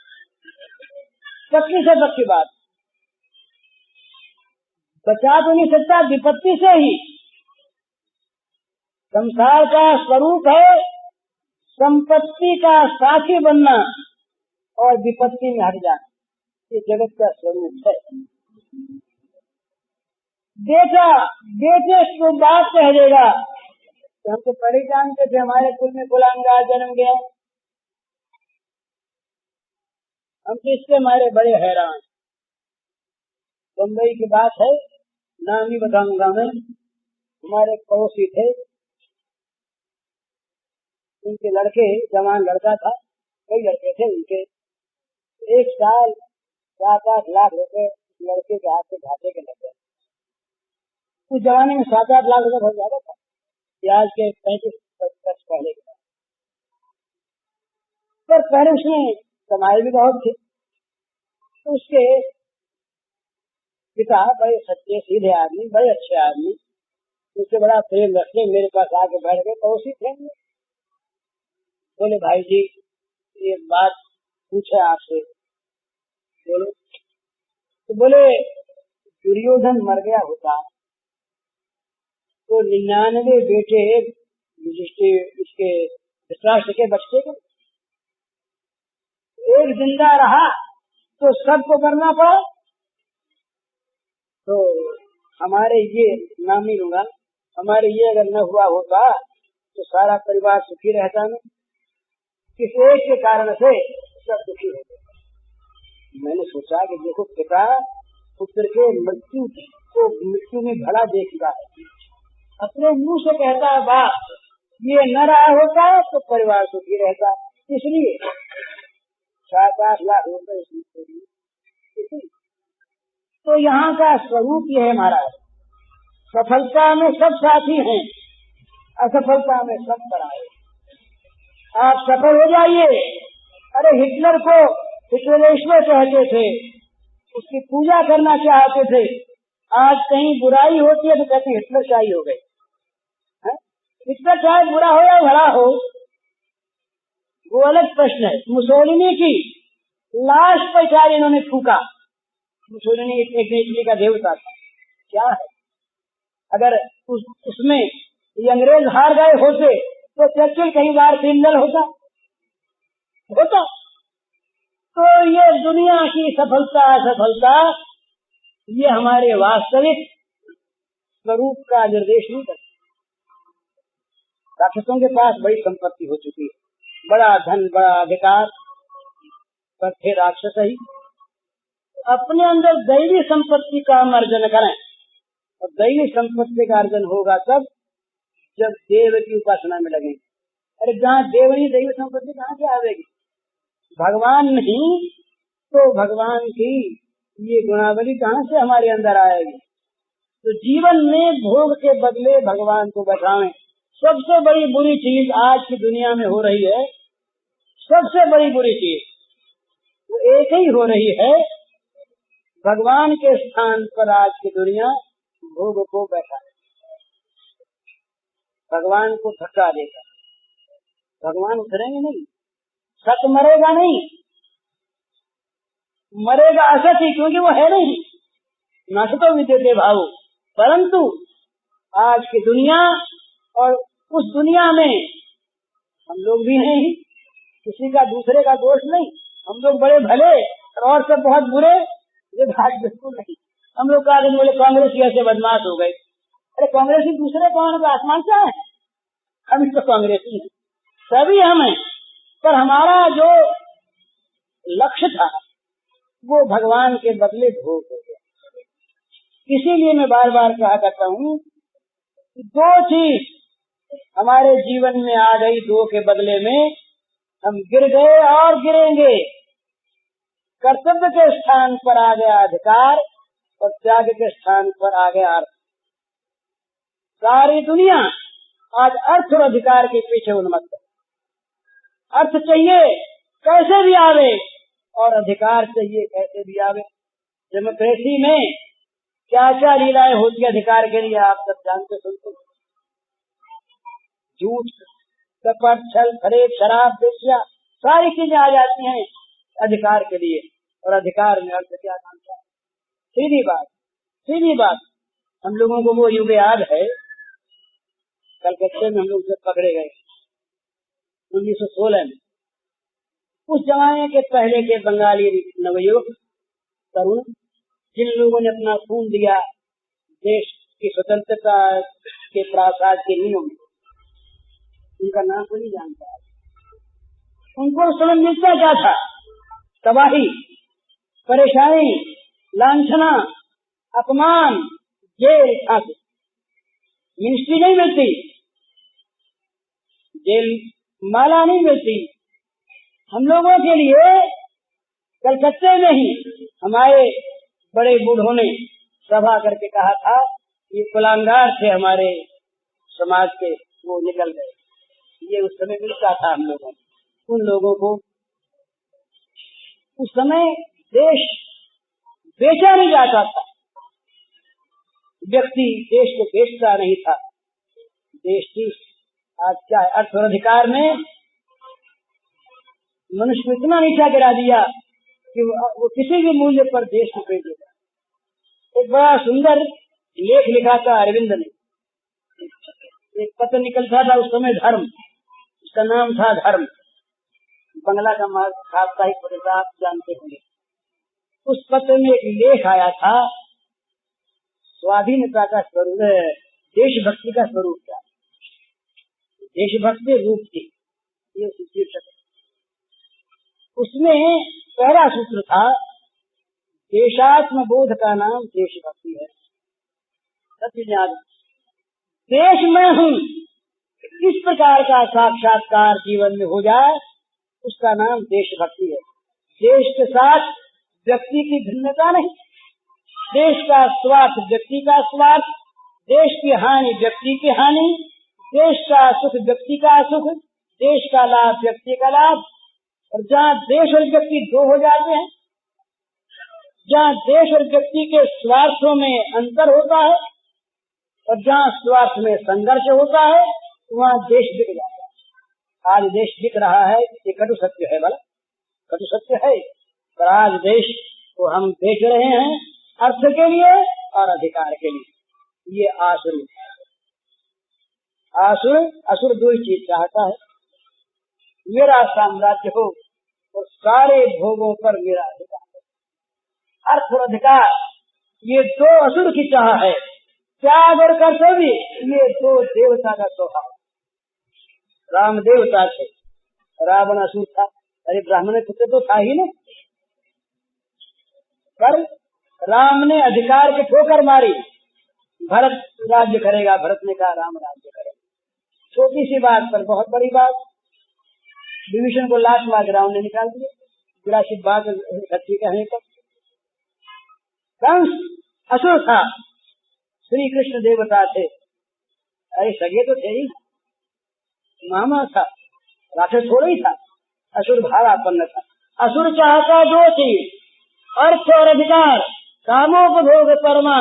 पक्की से पक्की बात, बचा तो नहीं सकता विपत्ति से ही। संसार का स्वरूप है संपत्ति का साथी बनना और विपत्ति में हट जाना, ये जगत का स्वरूप है। बेटा बेटे को बात कह देगा तो हम तो पहले जानते थे हमारे कुल में कुलांगा जन्म गया, हम तो इससे हमारे बड़े हैरान। बम्बई की बात है, नाम नहीं बताऊंगा मैं, हमारे पड़ोसी थे, उनके लड़के, जवान लड़का था, कई लड़के थे उनके, एक साल 7-8 लाख रुपए लड़के के हाथ से घाटे के लग गए। उस जमाने में 7-8 लाख रुपए बहुत ज्यादा था, आज के 35-40 पहले के बाद। पर पहले उसने कमाई भी बहुत थी। तो उसके पिता बड़े सच्चे सीधे आदमी, बड़े अच्छे आदमी, उससे बड़ा प्रेम रखते, मेरे पास आके बैठ गए, पड़ोसी थे। बोले भाई जी ये बात पूछे आपसे। बोलो। तो बोले दुर्योधन मर गया होता तो 99 बेटे इसके धृतराष्ट्र के बचते थे, एक जिंदा रहा तो सबको करना पड़ा। तो हमारे ये नाम नहीं लूंगा, हमारे ये अगर न हुआ होता तो सारा परिवार सुखी रहता न, किस एक के कारण से सब दुखी होते। मैंने सोचा कि देखो पिता पुत्र के मृत्यु को मृत्यु में भला देखता है, अपने मुंह से कहता है बाप ये न रहा होता तो परिवार सुखी रहता, इसलिए 7-8 लाख रुपए इसलिए। तो यहाँ का स्वरूप ये है महाराज, सफलता में सब साथी हैं, असफलता में सब पराए। आप सफल हो जाइए। अरे हिटलर को हिटलरेश्वर कहते थे, उसकी पूजा करना चाहते थे, आज कहीं बुराई होती है तो कहते हिटलर शाही हो गए। हिटलर चाहे बुरा हो या भला हो वो अलग प्रश्न है। मुसोलिनी की लाश पर चाहे इन्होंने फूका, मुसोलिनी एक इटली का देवता था, क्या है अगर उसमें ये अंग्रेज हार गए होते तो चर्चिल कहीं बार क्रिमिनल होता। तो ये दुनिया की सफलता असफलता ये हमारे वास्तविक स्वरूप का निर्देश नहीं करता। राक्षसों के पास बड़ी संपत्ति हो चुकी है, बड़ा धन, बड़ा अधिकार, पर थे राक्षस ही। अपने अंदर दैवी संपत्ति का हम अर्जन करें, और दैवी संपत्ति का अर्जन होगा तब जब देव की उपासना में लगेंगे। अरे जहाँ देव नहीं, दैवी संपत्ति कहाँ से आवेगी? भगवान नहीं तो भगवान की ये गुणावली कहाँ से हमारे अंदर आएगी? तो जीवन में भोग के बदले भगवान को बचावें। सबसे बड़ी बुरी चीज आज की दुनिया में हो रही है, सबसे बड़ी बुरी चीज वो एक ही हो रही है, भगवान के स्थान पर आज की दुनिया भोग को बैठा है, भगवान को धक्का देगा। भगवान उतरेंगे नहीं, सत मरेगा नहीं, मरेगा असत ही, क्योंकि वो है नहीं, नष्टो विद्यते भाव। परंतु आज की दुनिया और उस दुनिया में हम लोग भी हैं ही, किसी का दूसरे का दोष नहीं। हम लोग बड़े भले और सब बहुत बुरे, ये बात बिल्कुल नहीं। हम लोग कहा बोले कांग्रेस ऐसे बदमाश हो गए। अरे कांग्रेसी दूसरे कौन का आसमान से है? हम तो कांग्रेसी हैं, सभी हम हैं, पर हमारा जो लक्ष्य था वो भगवान के बदले भोग हो गया। इसीलिए मैं बार बार कहा करता हूँ, दो चीज हमारे जीवन में आ गई, दो के बदले में हम गिर गए और गिरेंगे। कर्तव्य के स्थान पर आ गया अधिकार और त्याग के स्थान पर आ गया अर्थ। सारी दुनिया आज अर्थ और अधिकार के पीछे उन्मत्त है। अर्थ चाहिए कैसे भी आवे और अधिकार चाहिए कैसे भी आवे। डेमोक्रेसी में क्या क्या लीलाएं होती है अधिकार के लिए, आप सब जानते सुनते। झूठ, कपट, छल, फरेब, शराब, वेश्या, सारी चीजें आ जाती हैं अधिकार के लिए। और अधिकार में अर्थ क्या मानता है? सीधी बात। हम लोगों को वो युग याद है, कलकत्ते में हम लोग जब पकड़े गए 1916 में। उस जमाने के पहले के बंगाली नवयुवक तरुण, जिन लोगों ने अपना खून दिया देश की स्वतंत्रता के प्रासाद के नियम में, उनका नाम को नहीं जानता। उनको समझ मिलता क्या था? तबाही, परेशानी, लांछना, अपमान, जेल, फांसी। मिनिस्ट्री नहीं मिलती, जेल माला नहीं मिलती। हम लोगों के लिए कलकत्ते में ही हमारे बड़े बूढ़ों ने सभा करके कहा था, ये कुलांगार थे हमारे समाज के, वो निकल गए। ये उस समय मिलता था हम लोगों को, उन लोगों को। उस समय देश बेचा नहीं जाता था, व्यक्ति देश को बेचता नहीं था। देश की आज क्या है, अर्थ और अधिकार में मनुष्य को इतना नीचा गिरा दिया कि वो किसी भी मूल्य पर देश को बेच देगा। एक बड़ा सुंदर लेख लिखा था अरविंद ने, एक पत्र निकलता था उस समय धर्म, उसका नाम था धर्म, बंगला का साप्ताहिक पत्र, आप जानते होंगे। उस पत्र में एक लेख आया था, स्वाधीनता का स्वरूप, देशभक्ति का स्वरूप क्या, देशभक्ति रूप थी, ये शीर्षक। उसमें पहला सूत्र था, देशात्म बोध का नाम देशभक्ति है। सत्य याद, देश में हूँ, इस प्रकार का साक्षात्कार जीवन में हो जाए, उसका नाम देशभक्ति है। देश के साथ व्यक्ति की भिन्नता नहीं, देश का स्वार्थ व्यक्ति का स्वार्थ, देश की हानि व्यक्ति की हानि, देश का सुख व्यक्ति का सुख, देश का लाभ व्यक्ति का लाभ। और जहाँ देश और व्यक्ति दो हो जाते हैं, जहाँ देश और व्यक्ति के स्वार्थों में अंतर होता है और जहाँ स्वार्थ में संघर्ष होता है, वहाँ देश बिक जाता है। आज देश बिक रहा है, ये कटु सत्य है, भला कटु सत्य है, पर आज देश को हम बेच रहे हैं अर्थ के लिए और अधिकार के लिए। ये आसुर, असुर दो ही चीज चाहता है, मेरा साम्राज्य हो और सारे भोगों पर मेरा अधिकार। अर्थ और अधिकार ये दो असुर की चाह है। त्याग और कर्तव्य ये दो देवता का स्वभाव। राम देवता थे, रावण असुर था। अरे ब्राह्मण पुत्र तो था ही ना, पर राम ने अधिकार की ठोकर मारी। भरत राज्य करेगा, भरत ने कहा राम राज्य करेगा। छोटी सी बात पर बहुत बड़ी बात, विभीषण को लात मार राम ने निकाल दिया, विराशित बात इकट्ठी कहने पर। कंस असुर था, श्री कृष्ण देवता थे। अरे सगे तो थे ही, मामा था, राक्षस थोड़ा ही था, असुर भावापन्न था। असुर चाहता दो चीज, अर्थ और अधिकार, कामोपभोग परमा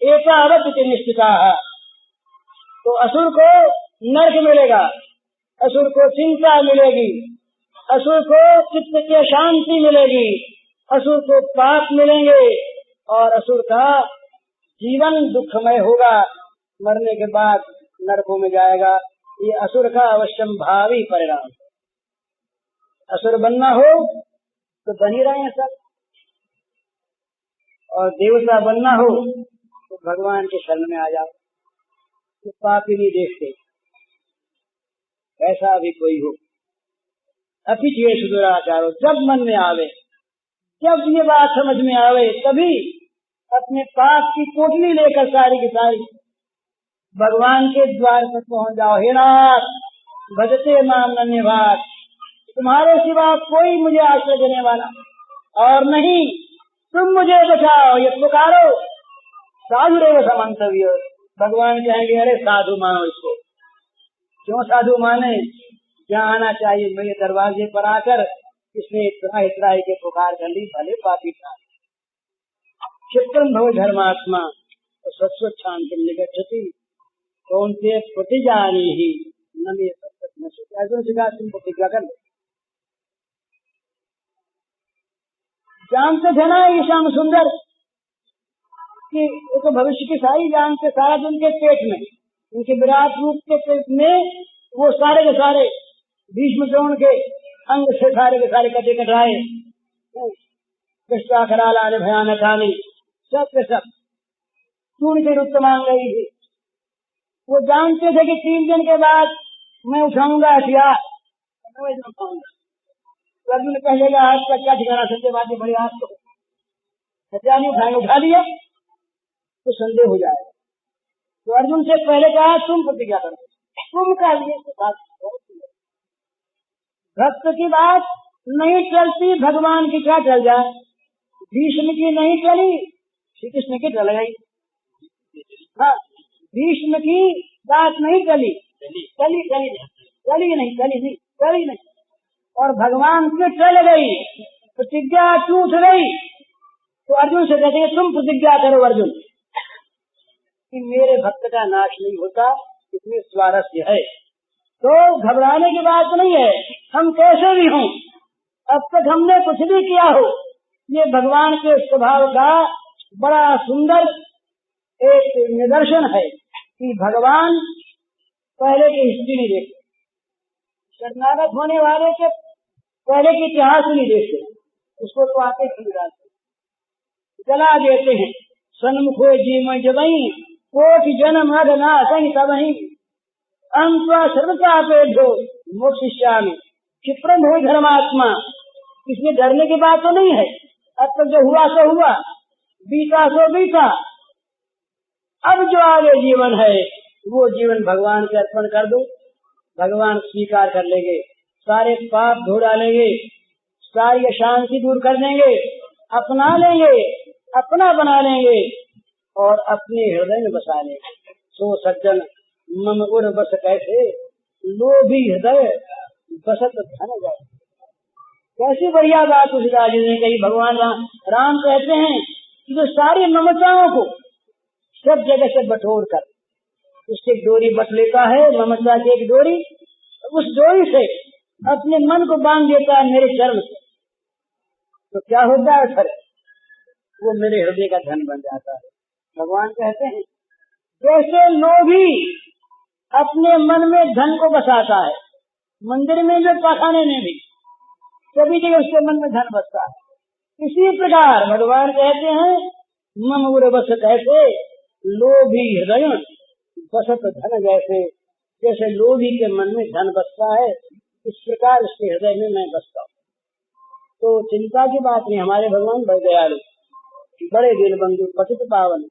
एकावत निश्चिता। तो असुर को नर्क मिलेगा, असुर को चिंता मिलेगी, असुर को चित्त की शांति मिलेगी, असुर को पाप मिलेंगे और असुर का जीवन दुखमय होगा, मरने के बाद नरकों में जाएगा। ये असुर का अवश्यम भावी परिणाम। असुर बनना हो तो बन ही रहे हैं सब, और देवता बनना हो तो भगवान के शरण में आ जाओ। तो पापी नहीं देखते ऐसा भी कोई हो। अपिचये सुदुराचारो, जब मन में आवे, जब ये बात समझ में आवे, तभी अपने पाप की पोटली लेकर सारी की सारी भगवान के द्वार पर पहुंच जाओ। हे नाथ भजते माम नन्यवाद, तुम्हारे सिवा कोई मुझे आश्रय देने वाला और नहीं, तुम मुझे बचाओ। ये पुकारो साधु रेव समंतव्य। भगवान कहेंगे अरे साधु मानो इसको। क्यों साधु माने? यहाँ आना चाहिए मेरे दरवाजे पर आकर इसने इतना के पुकार कर ली, भले पापी था। क्षिप्रम भव धर्मात्मा तो सत्स्वच्छांति निगच्छति, तो उनसे प्रतिजानी ही न में अर्जुन से कहा तुम प्रतिज्ञा कर लो। जानते थे ना ये श्याम सुंदर कि वो तो भविष्य की सारी जानते, सारा दिन के पेट में, उनके विराट रूप के पेट में वो सारे के सारे भीष्म द्रोण के अंग से सारे के सारे कटे कटाए, कृष्णा कराला ने भयानकानी सब के सब चूर्ण के रूप मांग गई थी। वो जानते थे कि 3 दिन के बाद मैं उठाऊंगा हथियार, अर्जुन कहेगा आपका क्या ठिकाना, संजय बात बड़े आप तो हथियार नहीं उठाएंगे, उठा दिया तो संदेह हो जाएगा। तो अर्जुन से पहले कहा तुम प्रतिज्ञा करो, तुम का लिए भक्त की बात नहीं चलती, भगवान की क्या चल जाए। भीष्म की नहीं चली, श्री कृष्ण की चल गई। हाँ, भीष्म की बात नहीं चली, चली नहीं, और भगवान की चल गई, प्रतिज्ञा टूट गई। तो अर्जुन से कहते हैं तुम प्रतिज्ञा करो अर्जुन कि मेरे भक्त का नाश नहीं होता, इसमें स्वारस्य है। तो घबराने की बात नहीं है, हम कैसे भी हों, अब तक हमने कुछ भी किया हो, ये भगवान के स्वभाव का बड़ा सुंदर एक निदर्शन है कि भगवान पहले की हिस्ट्री नहीं देखते, शरणागत होने वाले के पहले के इतिहास नहीं देखते, उसको तो आते जला देते हैं। सन्मुखो जीव जबई कोटि जन्म अधना सही तबही अंत्वा सर्वता पेढ़ो मोक्षिष्यामि क्षिप्रम हो धर्मात्मा। इसमें डरने की बात तो नहीं है, अब तक जो हुआ सो हुआ, बीता सो बीता, अब जो आगे जीवन है वो जीवन भगवान के अर्पण कर दो, भगवान स्वीकार कर लेंगे, सारे पाप धो डालेंगे, सारी अशांति दूर कर देंगे, अपना लेंगे, अपना बना लेंगे और अपने हृदय में बसा लेंगे। सो सज्जन मम उर बस कैसे लोभी हृदय बसत धन जाए। कैसी बढ़िया बात उस राजे ने कही। भगवान राम कहते हैं कि जो सारी ममताओं को सब जगह से बटोर कर उसकी डोरी बट लेता है, ममता की एक डोरी, उस डोरी से अपने मन को बांध देता है मेरे चरण से, तो क्या होता है फिर? वो मेरे हृदय का धन बन जाता है। भगवान कहते हैं जैसे लोभी अपने मन में धन को बसाता है, मंदिर में भी पाखाने में भी सभी जगह उसके मन में धन बसता है, इसी प्रकार भगवान कहते हैं मम उर बस कैसे लोभी हृदय बसत धन जैसे, जैसे लोभी के मन में धन बसता है इस प्रकार उसके हृदय में मैं बसता हूँ। तो चिंता की बात नहीं, हमारे भगवान बड़े दयालु, बड़े दीनबंधु, पतित पावन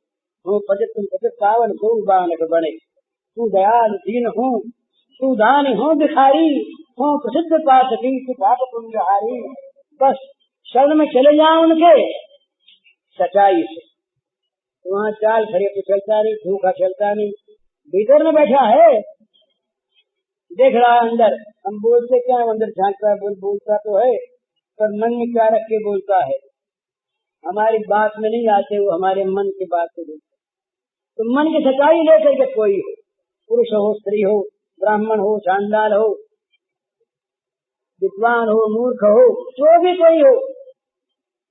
हो, पतित पावन हो बानक बने, तू दयाल दीन हो, तू दानी हो, भिखारी हो, प्रसिद्ध पातकी तू पाप पुण्यहारी। बस शरण में चले जाओ उनके सच्चाई से, वहाँ चाल खड़े तो चलता नहीं, धूखा चलता नहीं, भीतर में बैठा है, देख रहा अंदर। हम बोलते क्या, अंदर झांकता है, बोलता तो है पर मन में क्या रख के बोलता है, हमारी बात में नहीं आते, वो हमारे मन की बात को बोलते। तो मन की सच्चाई लेकर के कोई हो, पुरुष हो, स्त्री हो, ब्राह्मण हो, चांडाल हो, विद्वान हो, मूर्ख हो, जो भी कोई हो,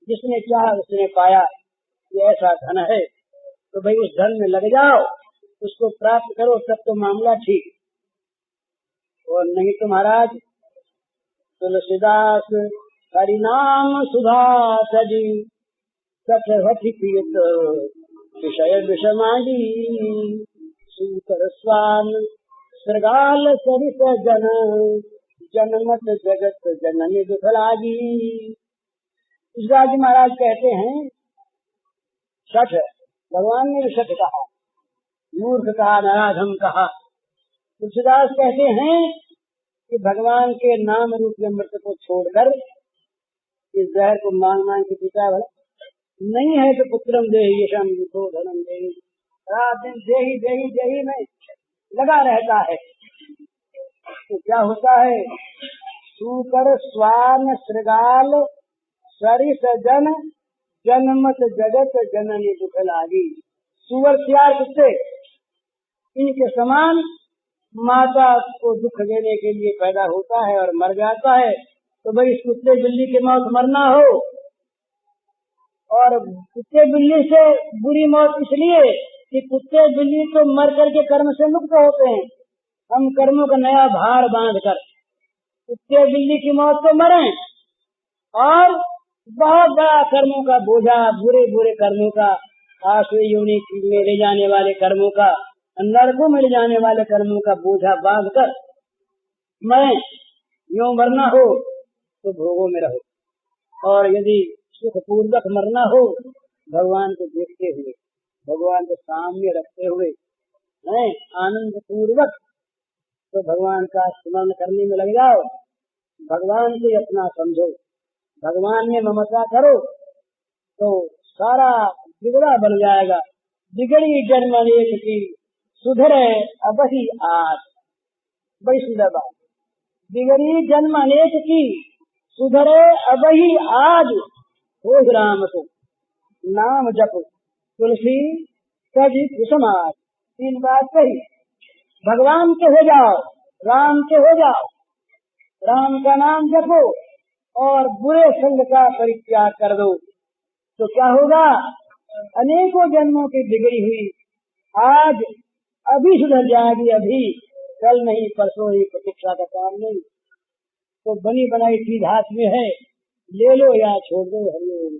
जिसने चाहा उसने पाया, ये ऐसा धन है, तो भाई उस धन में लग जाओ, उसको प्राप्त करो, तब तो मामला ठीक। और नहीं तो महाराज तुलसीदास हरिनाम सुधा सजी सठवती पीत विषय विषमाडी सूकर स्वान श्रृगाल सरित जन जनमत जगत जननी दुखलागी। तुलसीदास जी महाराज कहते हैं सठ, भगवान ने सठ कहा, मूर्ख कहा, नराधम कहा। तुलसीदास कहते हैं कि भगवान के नाम रूप अमृत को छोड़कर इस जहर को मांग मांग के पीता भला नहीं है तो पुत्रम देहि यशम तो धनम देहि, रात दिन देहि देहि देहि में लगा रहता है। तो क्या होता है, सूकर स्वान श्रृगाल सरिस जन जनमत जगत जननी दुख लागी। सुअर सियार कुत्ते इनके समान माता को दुख देने के लिए पैदा होता है और मर जाता है। तो भाई इस कुत्ते बिल्ली की मौत मरना हो, और कुत्ते बिल्ली से बुरी मौत इसलिए कि कुत्ते बिल्ली तो मर करके कर्म से मुक्त होते हैं, हम कर्मों का नया भार बांध कर। कुत्ते बिल्ली की मौत तो मरे और बहुत बड़ा कर्मों का बोझा, बुरे बुरे कर्मों का, आसुरी योनि में ले जाने वाले कर्मों का, नरकों में ले जाने वाले कर्मों का बोझा बांध कर मैं यूं मरना हो तो भोगों में रहो, और यदि सुख पूर्वक मरना हो भगवान को देखते हुए, भगवान को सामने रखते हुए हैं आनंद पूर्वक, तो भगवान का स्मरण करने में लग जाओ, भगवान से अपना समझो, भगवान में ममता करो, तो सारा बिगड़ा बन जाएगा। बिगड़ी जन्म अनेक की सुधरे अबही आज, बड़ी सुंदर बात। बिगड़ी जन्म अनेक की सुधरे अबही आज, हो राम को नाम जप तुलसी सजी कुसुमार। तीन बात कही, भगवान के हो जाओ, राम के हो जाओ, राम का नाम जपो और बुरे संग का परित्याग कर दो, तो क्या होगा, अनेकों जन्मों की बिगड़ी हुई आज अभी सुधर जाएगी, अभी, कल नहीं परसों ही, प्रतीक्षा का काम नहीं। तो बनी बनाई चीज हाथ में है, ले लो या छोड़ दो। हरिओम।